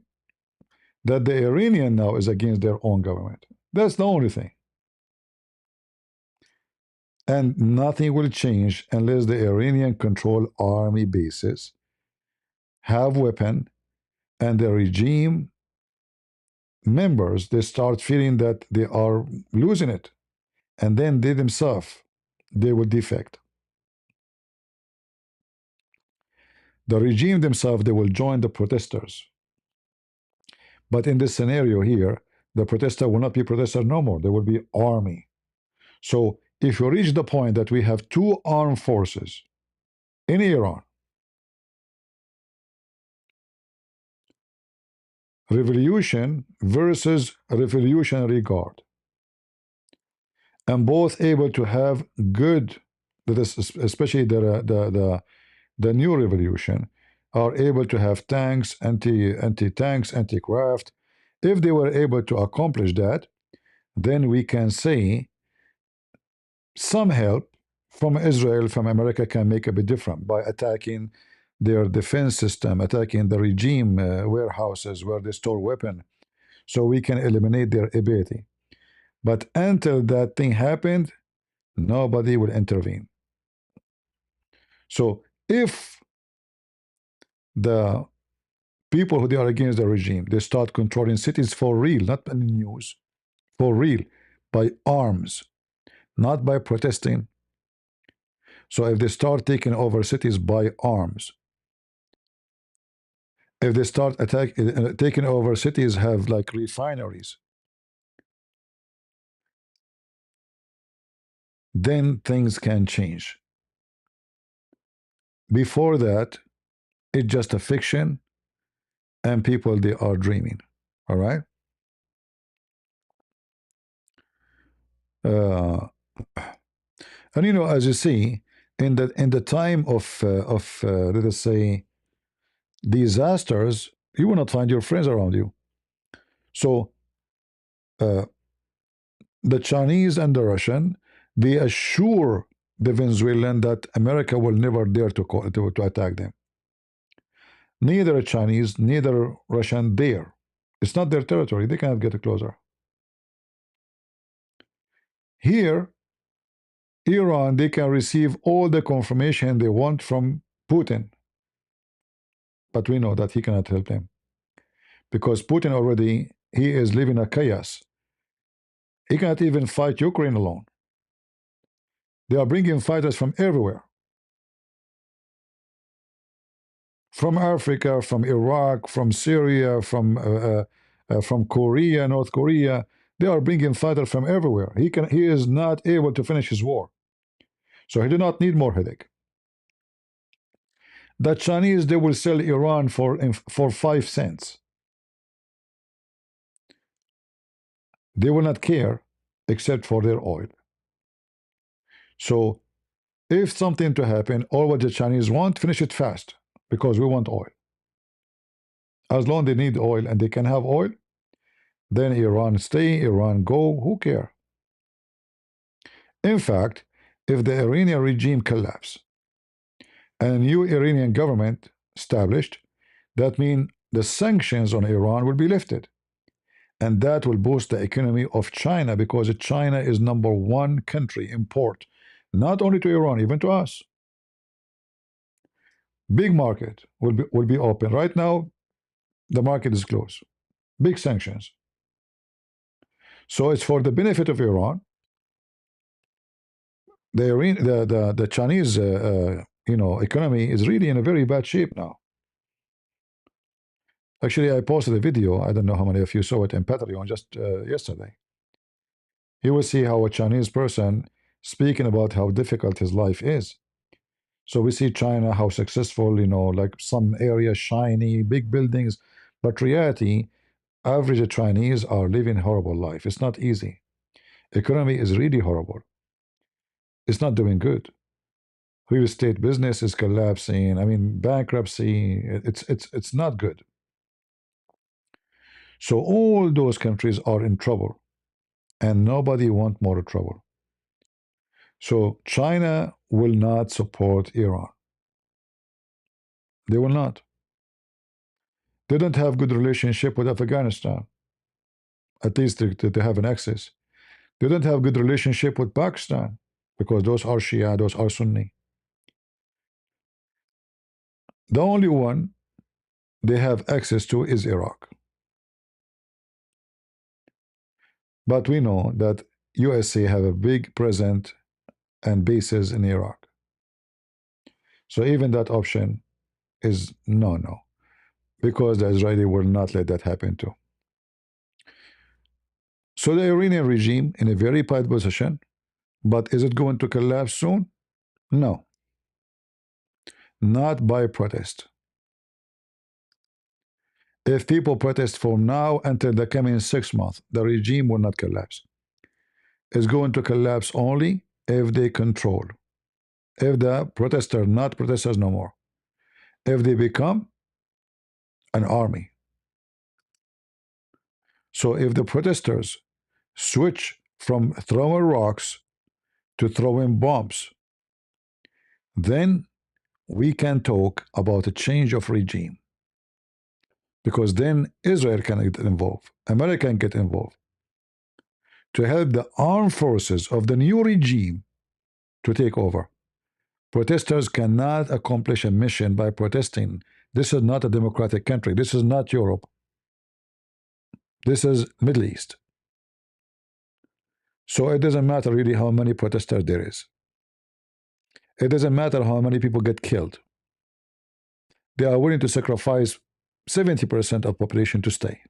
that the Iranian now is against their own government. That's the only thing. And nothing will change unless the Iranian control army bases, have weapon, and the regime members they start feeling that they are losing it, and then they themselves they will defect. The regime themselves they will join the protesters. But in this scenario here, the protester will not be protester no more. There will be army. So if you reach the point that we have two armed forces in Iran, revolution versus revolutionary guard, and both able to have good, that is especially the new revolution, are able to have tanks, anti tanks, anti craft. If they were able to accomplish that, then we can say some help from Israel, from America, can make a bit different by attacking their defense system, attacking the regime warehouses where they store weapons, so we can eliminate their ability. But until that thing happened, nobody will intervene. So if the people who they are against the regime, they start controlling cities for real, not in the news, for real, by arms, not by protesting. So if they start taking over cities by arms, if they start taking over cities, have like refineries, then things can change. Before that, it's just a fiction, and people they are dreaming. All right. Uh, and as you see, in the time of let us say disasters, you will not find your friends around you. So uh, the Chinese and the Russian, they assure the Venezuelan that America will never dare to attack them. Neither Chinese, neither Russian dare. It's not their territory. They cannot get closer. Here, Iran, they can receive all the confirmation they want from Putin. But we know that he cannot help them. Because Putin already, he is living a chaos. He cannot even fight Ukraine alone. They are bringing fighters from everywhere. From Africa, from Iraq, from Syria, from Korea, North Korea. They are bringing fighters from everywhere. He is not able to finish his war. So he do not need more headache. The Chinese, they will sell Iran for 5 cents. They will not care except for their oil. So if something to happen, all what the Chinese want, finish it fast because we want oil. As long as they need oil and they can have oil, then Iran stay, Iran go, who care? In fact, if the Iranian regime collapse and a new Iranian government established, that means the sanctions on Iran will be lifted. And that will boost the economy of China because China is #1 country import, not only to Iran, even to us. Big market will be open. Right now, the market is closed. Big sanctions. So it's for the benefit of Iran. The Chinese economy is really in a very bad shape now. Actually, I posted a video. I don't know how many of you saw it in Patreon just yesterday. You will see how a Chinese person speaking about how difficult his life is. So we see China, how successful, like some areas, shiny, big buildings. But reality, average Chinese are living horrible life. It's not easy. Economy is really horrible. It's not doing good. Real estate business is collapsing. I mean, bankruptcy. It's not good. So all those countries are in trouble, and nobody want more trouble. So China will not support Iran. They will not. They don't have good relationship with Afghanistan. At least they have an access. They don't have good relationship with Pakistan because those are Shia, those are Sunni. The only one they have access to is Iraq. But we know that USA have a big presence and bases in Iraq. So even that option is no, because the Israeli will not let that happen too. So the Iranian regime in a very bad position, but is it going to collapse soon? No, not by protest. If people protest from now until the coming 6 months, the regime will not collapse. It's going to collapse only if they control. If the protesters, not protesters no more, if they become an army. So if the protesters switch from throwing rocks to throwing bombs, then we can talk about a change of regime. Because then Israel can get involved, America can get involved to help the armed forces of the new regime to take over. Protesters cannot accomplish a mission by protesting. This is not a democratic country. This is not Europe. This is Middle East. So it doesn't matter really how many protesters there is. It doesn't matter how many people get killed. They are willing to sacrifice 70% of population to stay.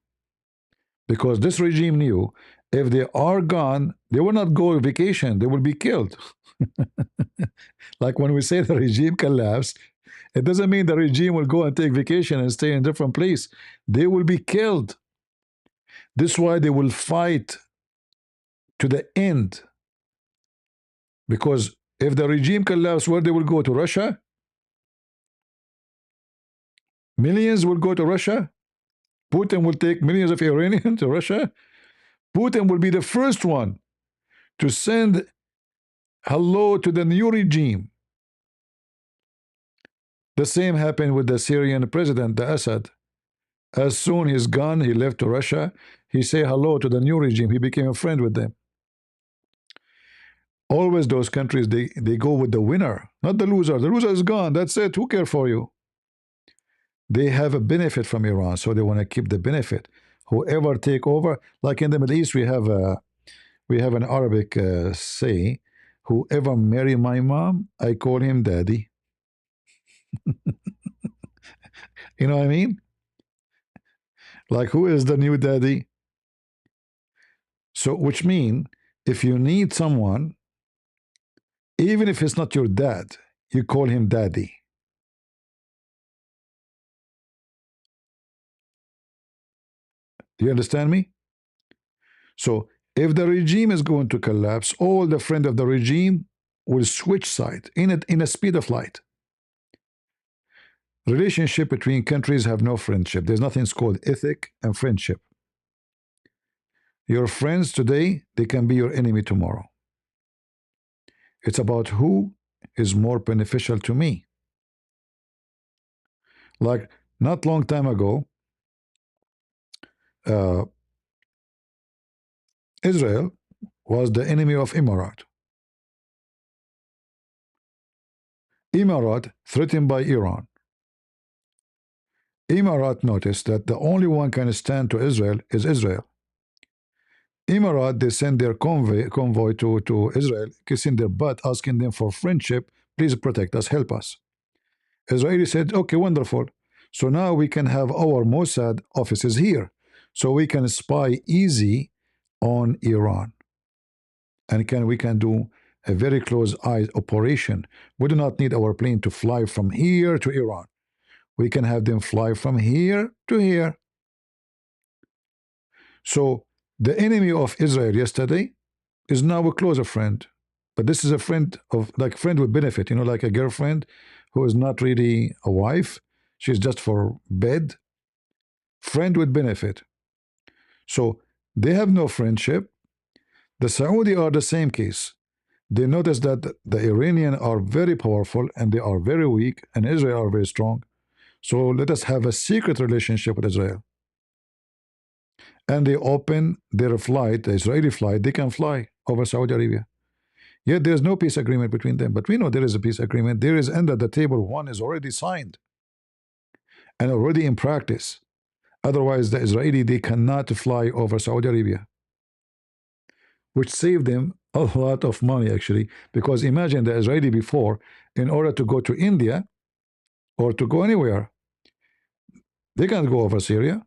Because this regime knew if they are gone, they will not go on vacation, they will be killed. Like when we say the regime collapsed, it doesn't mean the regime will go and take vacation and stay in a different place. They will be killed. This is why they will fight to the end. Because if the regime collapses, where they will go? To Russia? Millions will go to Russia. Putin will take millions of Iranians to Russia. Putin will be the first one to send hello to the new regime. The same happened with the Syrian president, the Assad. As soon he's gone, he left to Russia, he say hello to the new regime. He became a friend with them. Always those countries, they go with the winner, not the loser. The loser is gone. That's it. Who cares for you? They have a benefit from Iran, so they want to keep the benefit. Whoever take over, like in the Middle East, we have an Arabic say, whoever marry my mom, I call him daddy. You know what I mean? Like, who is the new daddy? So, which mean, if you need someone, even if it's not your dad, you call him daddy. Do you understand me? So if the regime is going to collapse, all the friend of the regime will switch side in a speed of light. Relationship between countries have no friendship. There's nothing called ethic and friendship. Your friends today, they can be your enemy tomorrow. It's about who is more beneficial to me. Like not long time ago, uh, Israel was the enemy of Emirat. Emirat threatened by Iran. Emirat noticed that the only one can stand to Israel is Israel. Emirat, they send their convoy to Israel, kissing their butt, asking them for friendship. Please protect us, help us. Israeli said, okay, wonderful. So now we can have our Mossad offices here. So we can spy easy on Iran. And we can do a very close eye operation. We do not need our plane to fly from here to Iran. We can have them fly from here to here. So the enemy of Israel yesterday is now a closer friend. But this is a friend of like friend with benefit, you know, like a girlfriend who is not really a wife. She's just for bed. Friend with benefit. So they have no friendship. The Saudi are the same case. They notice that the Iranian are very powerful and they are very weak, and Israel are very strong. So let us have a secret relationship with Israel. And they open their flight, the Israeli flight, they can fly over Saudi Arabia. Yet there is no peace agreement between them. But we know there is a peace agreement. There is under the table one is already signed and already in practice. Otherwise, the Israeli they cannot fly over Saudi Arabia, which saved them a lot of money actually. Because imagine the Israeli before, in order to go to India or to go anywhere, they can't go over Syria.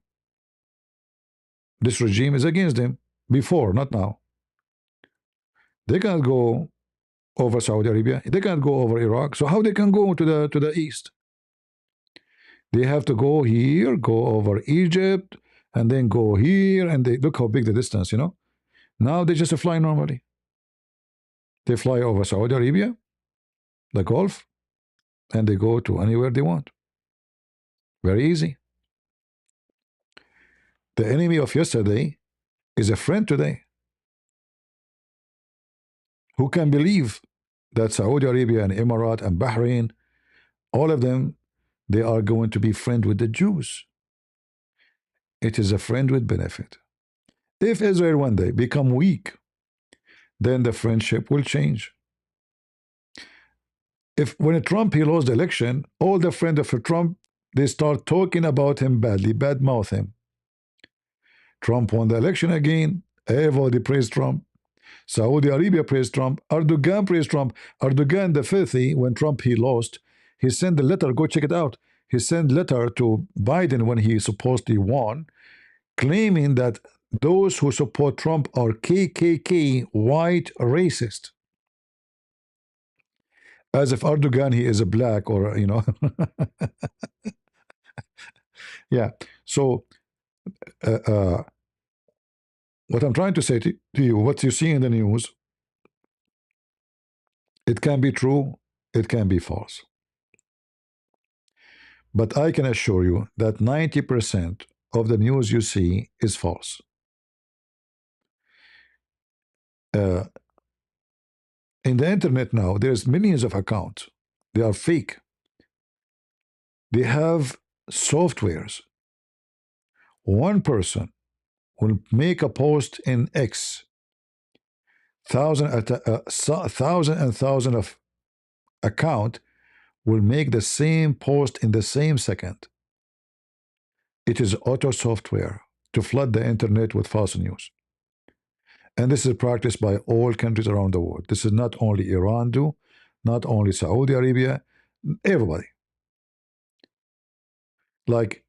This regime is against them. Before, not now. They can't go over Saudi Arabia. They can't go over Iraq. So how they can go to the east? They have to go here, go over Egypt, and then go here, and they look how big the distance, you know. Now they just fly normally. They fly over Saudi Arabia, the Gulf, and they go to anywhere they want. Very easy. The enemy of yesterday is a friend today. Who can believe that Saudi Arabia and Emirat and Bahrain, all of them, they are going to be friend with the Jews? It is a friend with benefit. If Israel one day become weak, then the friendship will change. If when Trump he lost the election, all the friends of Trump they start talking about him badly, bad mouth him. Trump won the election again. Everybody praised Trump. Saudi Arabia praised Trump. Erdogan praised Trump. Erdogan the filthy, when Trump he lost, he sent a letter. Go check it out. He sent a letter to Biden when he supposedly won, claiming that those who support Trump are KKK white racist. As if Erdogan he is a black or you know. Yeah. So uh, uh, what I'm trying to say to you, what you see in the news, it can be true, it can be false. But I can assure you that 90% of the news you see is false. Uh, in the internet now, there's millions of accounts. They are fake. They have softwares. One person will make a post in X, thousand and thousand of account will make the same post in the same second. It is auto software to flood the internet with false news. And this is practiced by all countries around the world. This is not only Iran do, not only Saudi Arabia, everybody. Like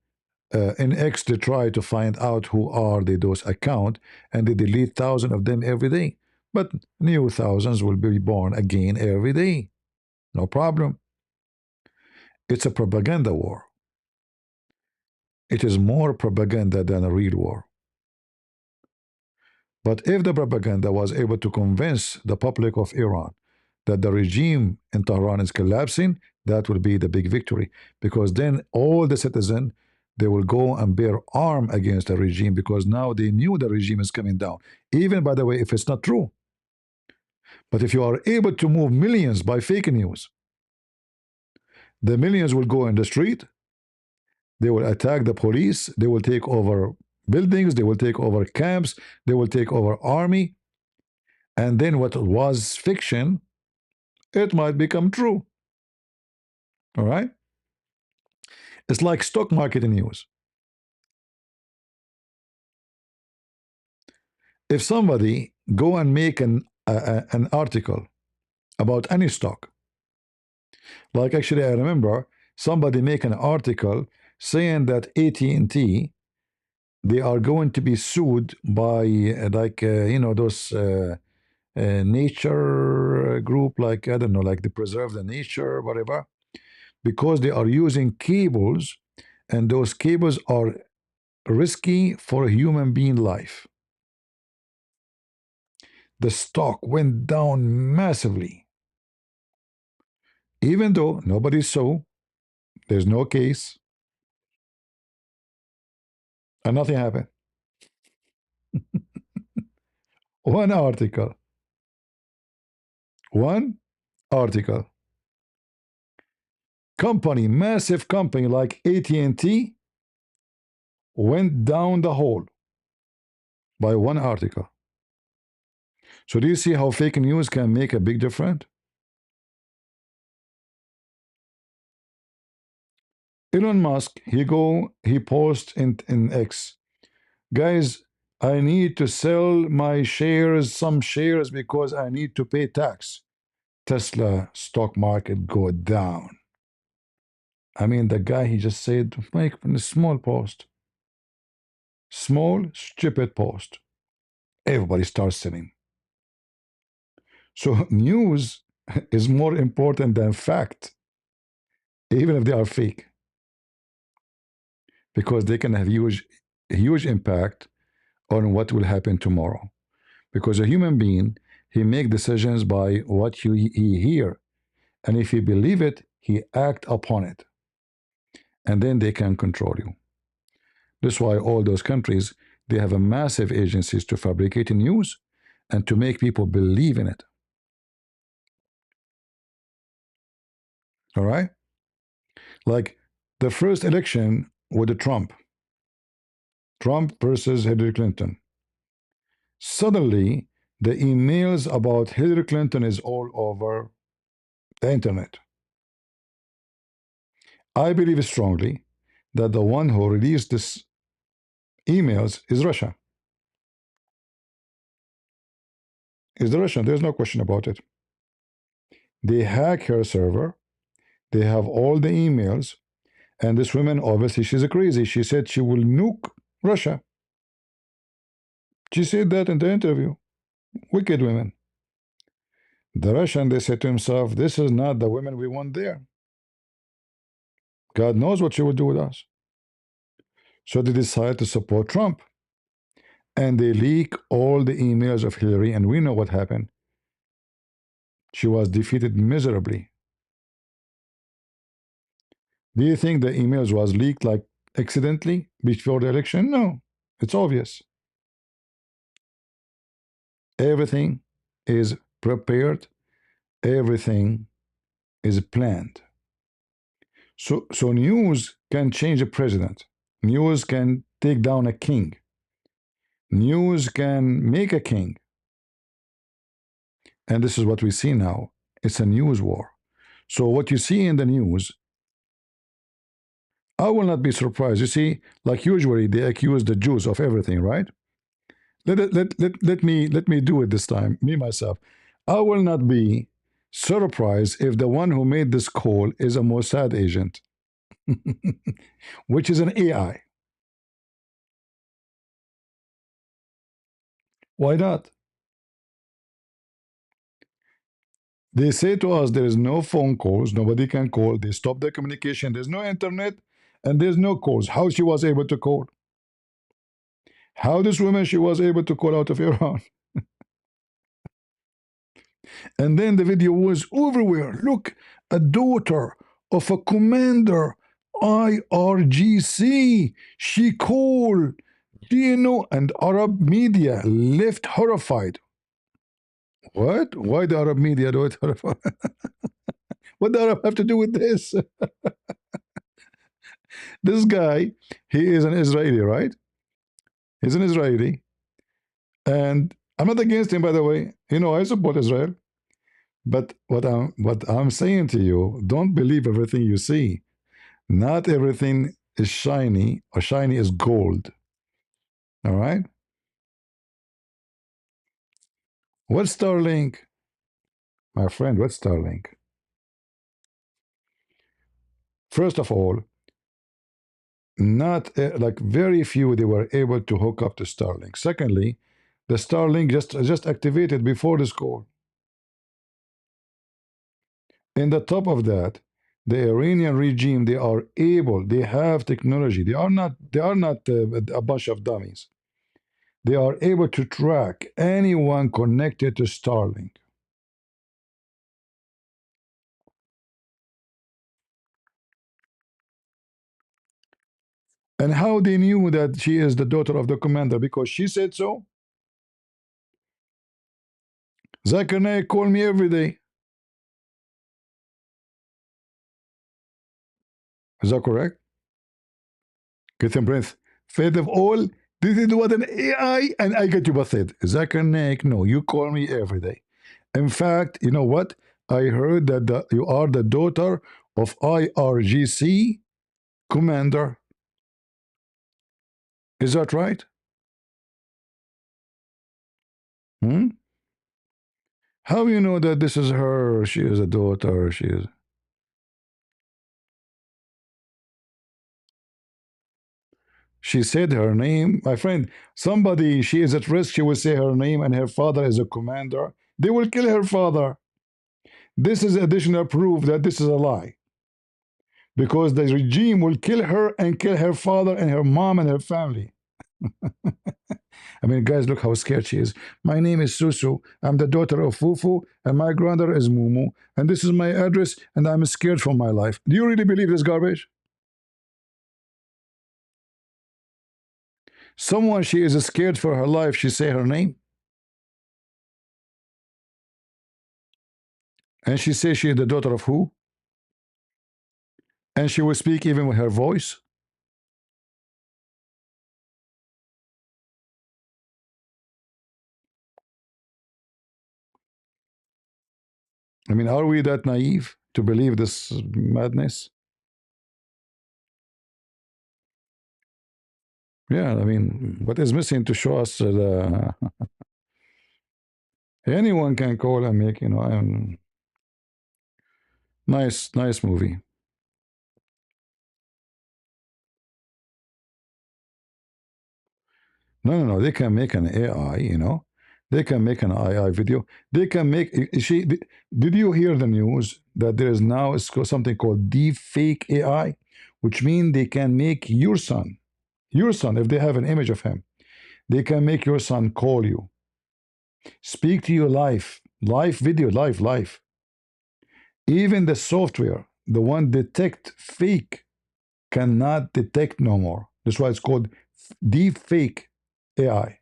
in X, they try to find out who are those account, and they delete thousands of them every day. But new thousands will be born again every day. No problem. It's a propaganda war. It is more propaganda than a real war. But if the propaganda was able to convince the public of Iran that the regime in Tehran is collapsing, that will be the big victory. Because then all the citizens, they will go and bear arm against the regime because now they knew the regime is coming down. Even, by the way, if it's not true. But if you are able to move millions by fake news, the millions will go in the street, they will attack the police, they will take over buildings, they will take over camps, they will take over army, and then what was fiction, it might become true. All right? It's like stock market news. If somebody go and make an article about any stock, like actually I remember somebody make an article saying that AT&T, they are going to be sued by those nature group, like I don't know, like they preserve the nature, whatever, because they are using cables, and those cables are risky for a human being life. The stock went down massively, even though nobody saw, there's no case, and nothing happened. One article, one article. Company, massive company like AT&T went down the hole by one article. So do you see how fake news can make a big difference? Elon Musk, he posts in X, guys, I need to sell my shares, some shares, because I need to pay tax. Tesla stock market go down. I mean, the guy, he just said, make a small post. Small, stupid post. Everybody starts selling. So news is more important than fact, even if they are fake, because they can have huge impact on what will happen tomorrow. Because a human being, he make decisions by what he hear, and if he believe it, he act upon it, and then they can control you. That's why all those countries, they have a massive agencies to fabricate news and to make people believe in it. All right, like the first election with the Trump versus Hillary Clinton. Suddenly, the emails about Hillary Clinton is all over the internet. I believe strongly that the one who released this emails is Russia. Is the Russian? There's no question about it. They hack her server. They have all the emails. And this woman, obviously, she's a crazy. She said she will nuke Russia. She said that in the interview. Wicked women. The Russian, they said to himself, this is not the women we want there. God knows what she will do with us. So they decide to support Trump. And they leak all the emails of Hillary, and we know what happened. She was defeated miserably. Do you think the emails was leaked like accidentally before the election? No, it's obvious. Everything is prepared. Everything is planned. So news can change a president. News can take down a king. News can make a king. And this is what we see now. It's a news war. So what you see in the news, I will not be surprised. You see, like usually they accuse the Jews of everything, right? Let me do it this time, me myself. I will not be surprised if the one who made this call is a Mossad agent, which is an AI. Why not? They say to us there is no phone calls, nobody can call, they stop the communication, there's no internet, and there's no calls. How she was able to call? How this woman she was able to call out of Iran. And then the video was everywhere. Look, a daughter of a commander, IRGC. She called. Do you know? And Arab media left horrified. What? Why the Arab media do it horrified? What the Arab have to do with this? This guy, he is an Israeli, right? He's an Israeli. And I'm not against him, by the way. You know, I support Israel. But what I'm saying to you, don't believe everything you see. Not everything is shiny or shiny is gold. All right? What's Starlink? My friend, what's Starlink? First of all, not like very few they were able to hook up to Starlink. Secondly, the Starlink just activated before this call. In the top of that, the Iranian regime they have technology. They are not a bunch of dummies. They are able to track anyone connected to Starlink. And how they knew that she is the daughter of the commander? Because she said so. Zakir Naik called me every day. Is that correct? Get some breath. Fed of all, this is what an AI, and I get you busted. Zakir Naik, no, you call me every day. In fact, you know what? I heard that you are the daughter of IRGC commander. Is that right? Hmm? How you know that this is her? She is a daughter. She is. She said her name, my friend. Somebody, she is at risk. She will say her name, and her father is a commander. They will kill her father. This is additional proof that this is a lie. Because the regime will kill her and kill her father and her mom and her family. I mean, guys, look how scared she is. My name is Susu. I'm the daughter of Fufu, and my granddaughter is Mumu. And this is my address, and I'm scared for my life. Do you really believe this garbage? Someone she is scared for her life, she say her name, and she say she is the daughter of who? And she will speak even with her voice. I mean, are we that naive to believe this madness? Yeah, I mean, what is missing to show us the anyone can call and make, nice, nice movie. No, no, no. They can make an AI, They can make an AI video. They can make. Did you hear the news that there is now something called deep fake AI, which means they can make your son, if they have an image of him, they can make your son call you, speak to you live video, live. Even the software, the one detect fake, cannot detect no more. That's why it's called deep fake AI.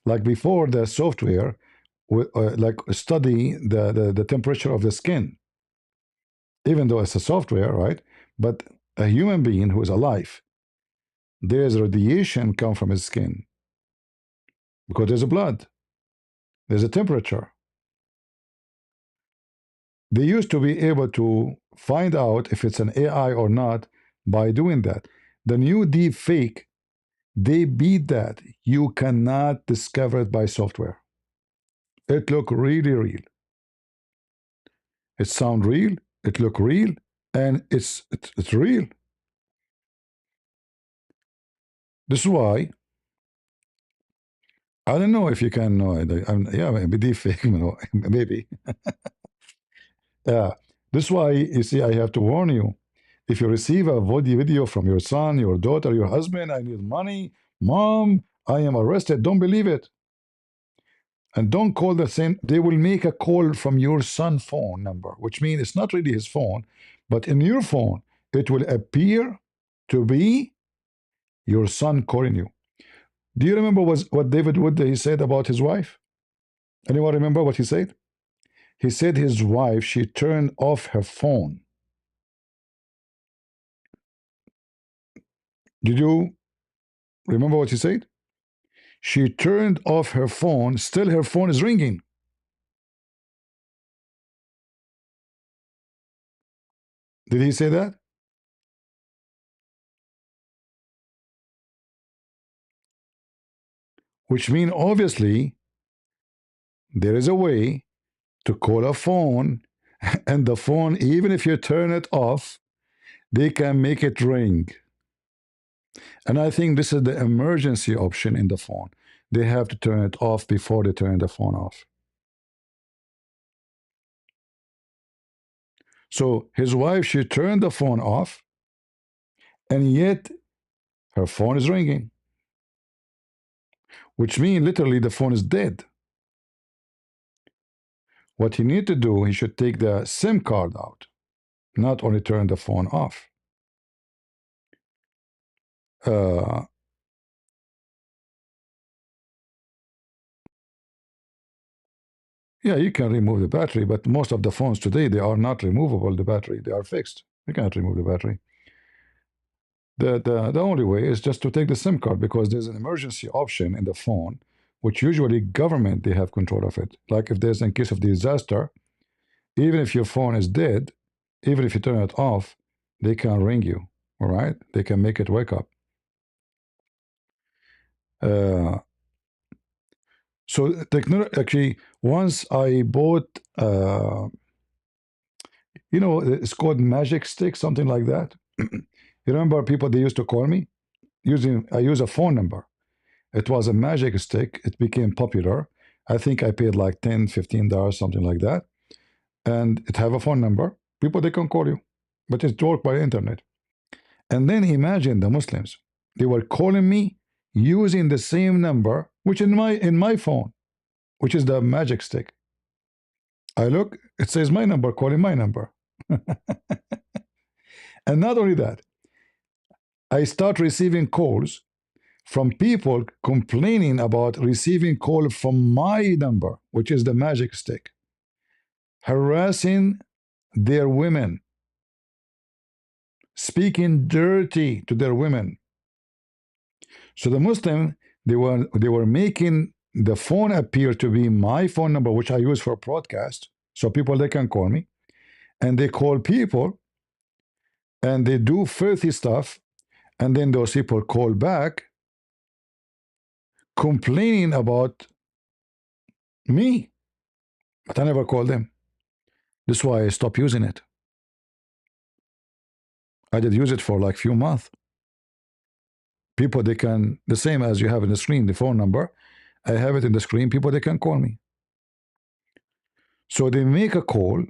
Like before, the software like study the temperature of the skin, even though it's a software, right? But a human being who is alive, there's radiation come from his skin because there's a blood, there's a temperature. They used to be able to find out if it's an AI or not by doing that. The new deep fake, they beat that. You cannot discover it by software. It look really real. It sound real. It look real, and it's real. This is why I don't know if you can know it. Yeah, maybe deep fake, maybe. Yeah. This is why you see I have to warn you. If you receive a video from your son, your daughter, your husband, I need money, Mom, I am arrested. Don't believe it. And don't call the same. They will make a call from your son phone number, which means it's not really his phone, but in your phone, it will appear to be your son calling you. Do you remember what David Wood he said about his wife? Anyone remember what he said? He said his wife, she turned off her phone. Did you remember what he said? She turned off her phone, still her phone is ringing. Did he say that? Which means obviously there is a way to call a phone, and the phone, even if you turn it off, they can make it ring. And I think this is the emergency option in the phone. They have to turn it off before they turn the phone off. So his wife, she turned the phone off, and yet her phone is ringing, which means literally the phone is dead. What he need to do, he should take the SIM card out, not only turn the phone off. Uh, yeah, you can remove the battery, but most of the phones today, they are not removable, the battery. They are fixed. You cannot remove the battery. The only way is just to take the SIM card, because there's an emergency option in the phone, which usually government, they have control of it. Like if there's in case of disaster, even if your phone is dead, even if you turn it off, they can ring you, all right? They can make it wake up. Uh, so actually, once I bought, it's called Magic Stick, something like that. You remember people they used to call me I use a phone number. It was a Magic Stick. It became popular. I think I paid like $10, $15, something like that, and it have a phone number. People they can call you, but it's worked by internet. And then imagine the Muslims. They were calling me using the same number, which in my phone, which is the Magic Stick. I look, it says my number, calling my number. And not only that, I start receiving calls from people complaining about receiving call from my number, which is the Magic Stick, harassing their women, speaking dirty to their women. So the Muslim, they were making the phone appear to be my phone number, which I use for broadcast, so people they can call me, and they call people, and they do filthy stuff, and then those people call back, complaining about me, but I never call them. That's why I stopped using it. I did use it for like few months. People they can, the same as you have in the screen, the phone number, I have it in the screen. People they can call me. So they make a call,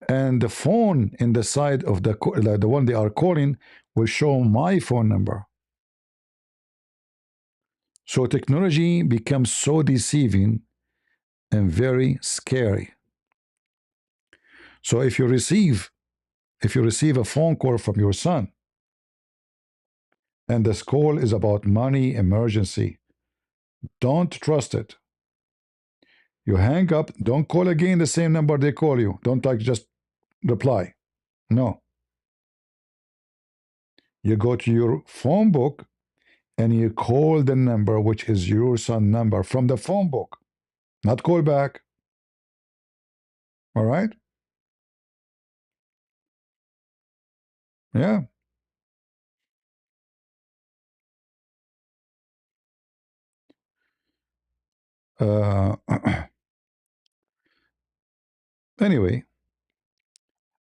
and the phone in the side of the one they are calling will show my phone number. So technology becomes so deceiving and very scary. So if you receive a phone call from your son, and this call is about money emergency, don't trust it. You hang up, don't call again the same number they call you. Don't like just reply. No. You go to your phone book and you call the number which is your son number from the phone book, not call back. All right? Yeah. Uh, anyway,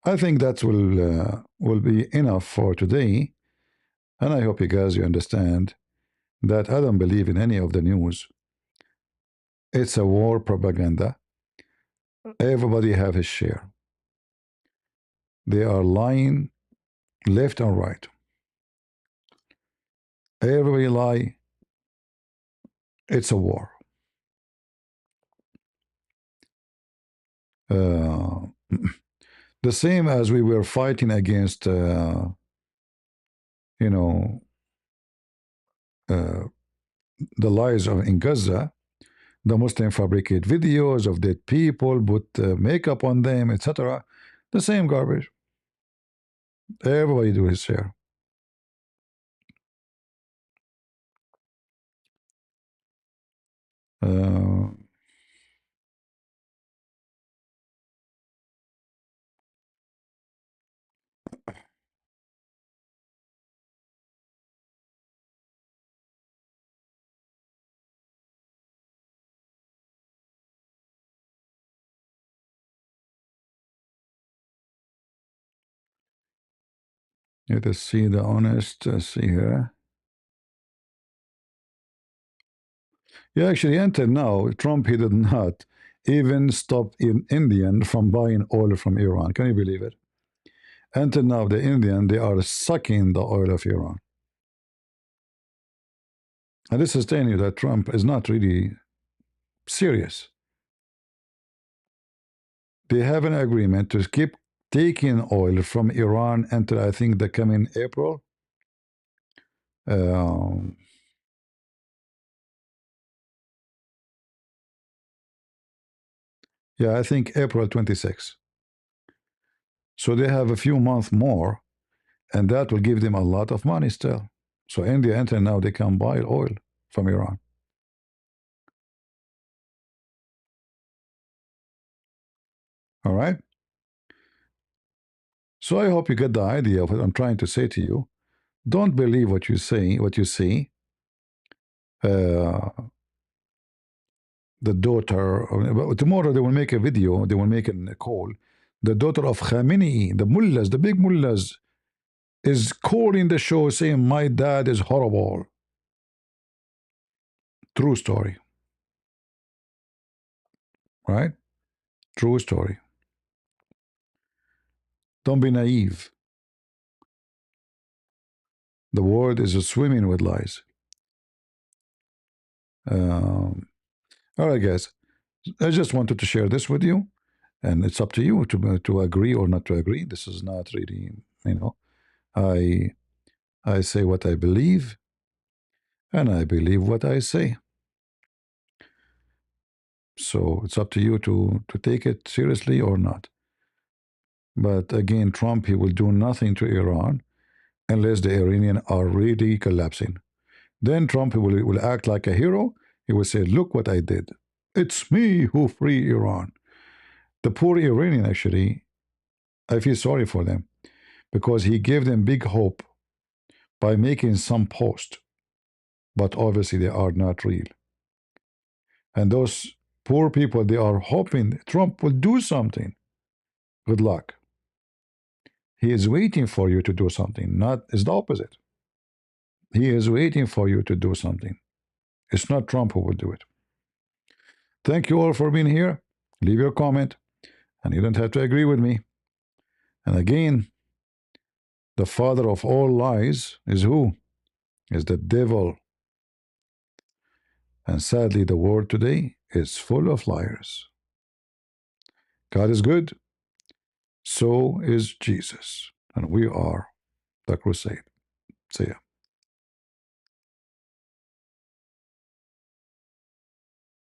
I think that will be enough for today, and I hope you guys you understand that I don't believe in any of the news. It's a war propaganda. Everybody have his share. They are lying left and right. Everybody lie. It's a war. Uh, the same as we were fighting against, you know, uh, the lies of in Gaza. The Muslim fabricate videos of dead people, put makeup on them, etc. The same garbage. Everybody do his share. Uh, let us see the honest. See here. Yeah, actually, until now, Trump he did not even stop in Indian from buying oil from Iran. Can you believe it? Until now, the Indian they are sucking the oil of Iran. And this is telling you that Trump is not really serious. They have an agreement to keep taking oil from Iran until I think the coming April. Um, yeah, I think April 26. So they have a few months more, and that will give them a lot of money still. So India until now they can buy oil from Iran. All right. So I hope you get the idea of what I'm trying to say to you. Don't believe what you say, what you see. Uh, the daughter, tomorrow they will make a video, they will make a call. The daughter of Khamenei, the mullahs, the big mullahs, is calling the show saying, my dad is horrible. True story, right? True story. Don't be naive. The world is swimming with lies. All right, guys. I just wanted to share this with you, and it's up to you to agree or not to agree. This is not really, you know, I I say what I believe, and I believe what I say. So it's up to you to take it seriously or not. But again, Trump he will do nothing to Iran unless the Iranians are really collapsing. Then Trump will act like a hero. He will say, "Look what I did. It's me who free Iran." The poor Iranian actually, I feel sorry for them because he gave them big hope by making some post, but obviously they are not real. And those poor people, they are hoping Trump will do something. Good luck. He is waiting for you to do something, not it's the opposite. He is waiting for you to do something. It's not Trump who will do it. Thank you all for being here. Leave your comment, and you don't have to agree with me. And again, the father of all lies is who? Is the devil. And sadly, the world today is full of liars. God is good, so is Jesus. And we are the crusade. See ya.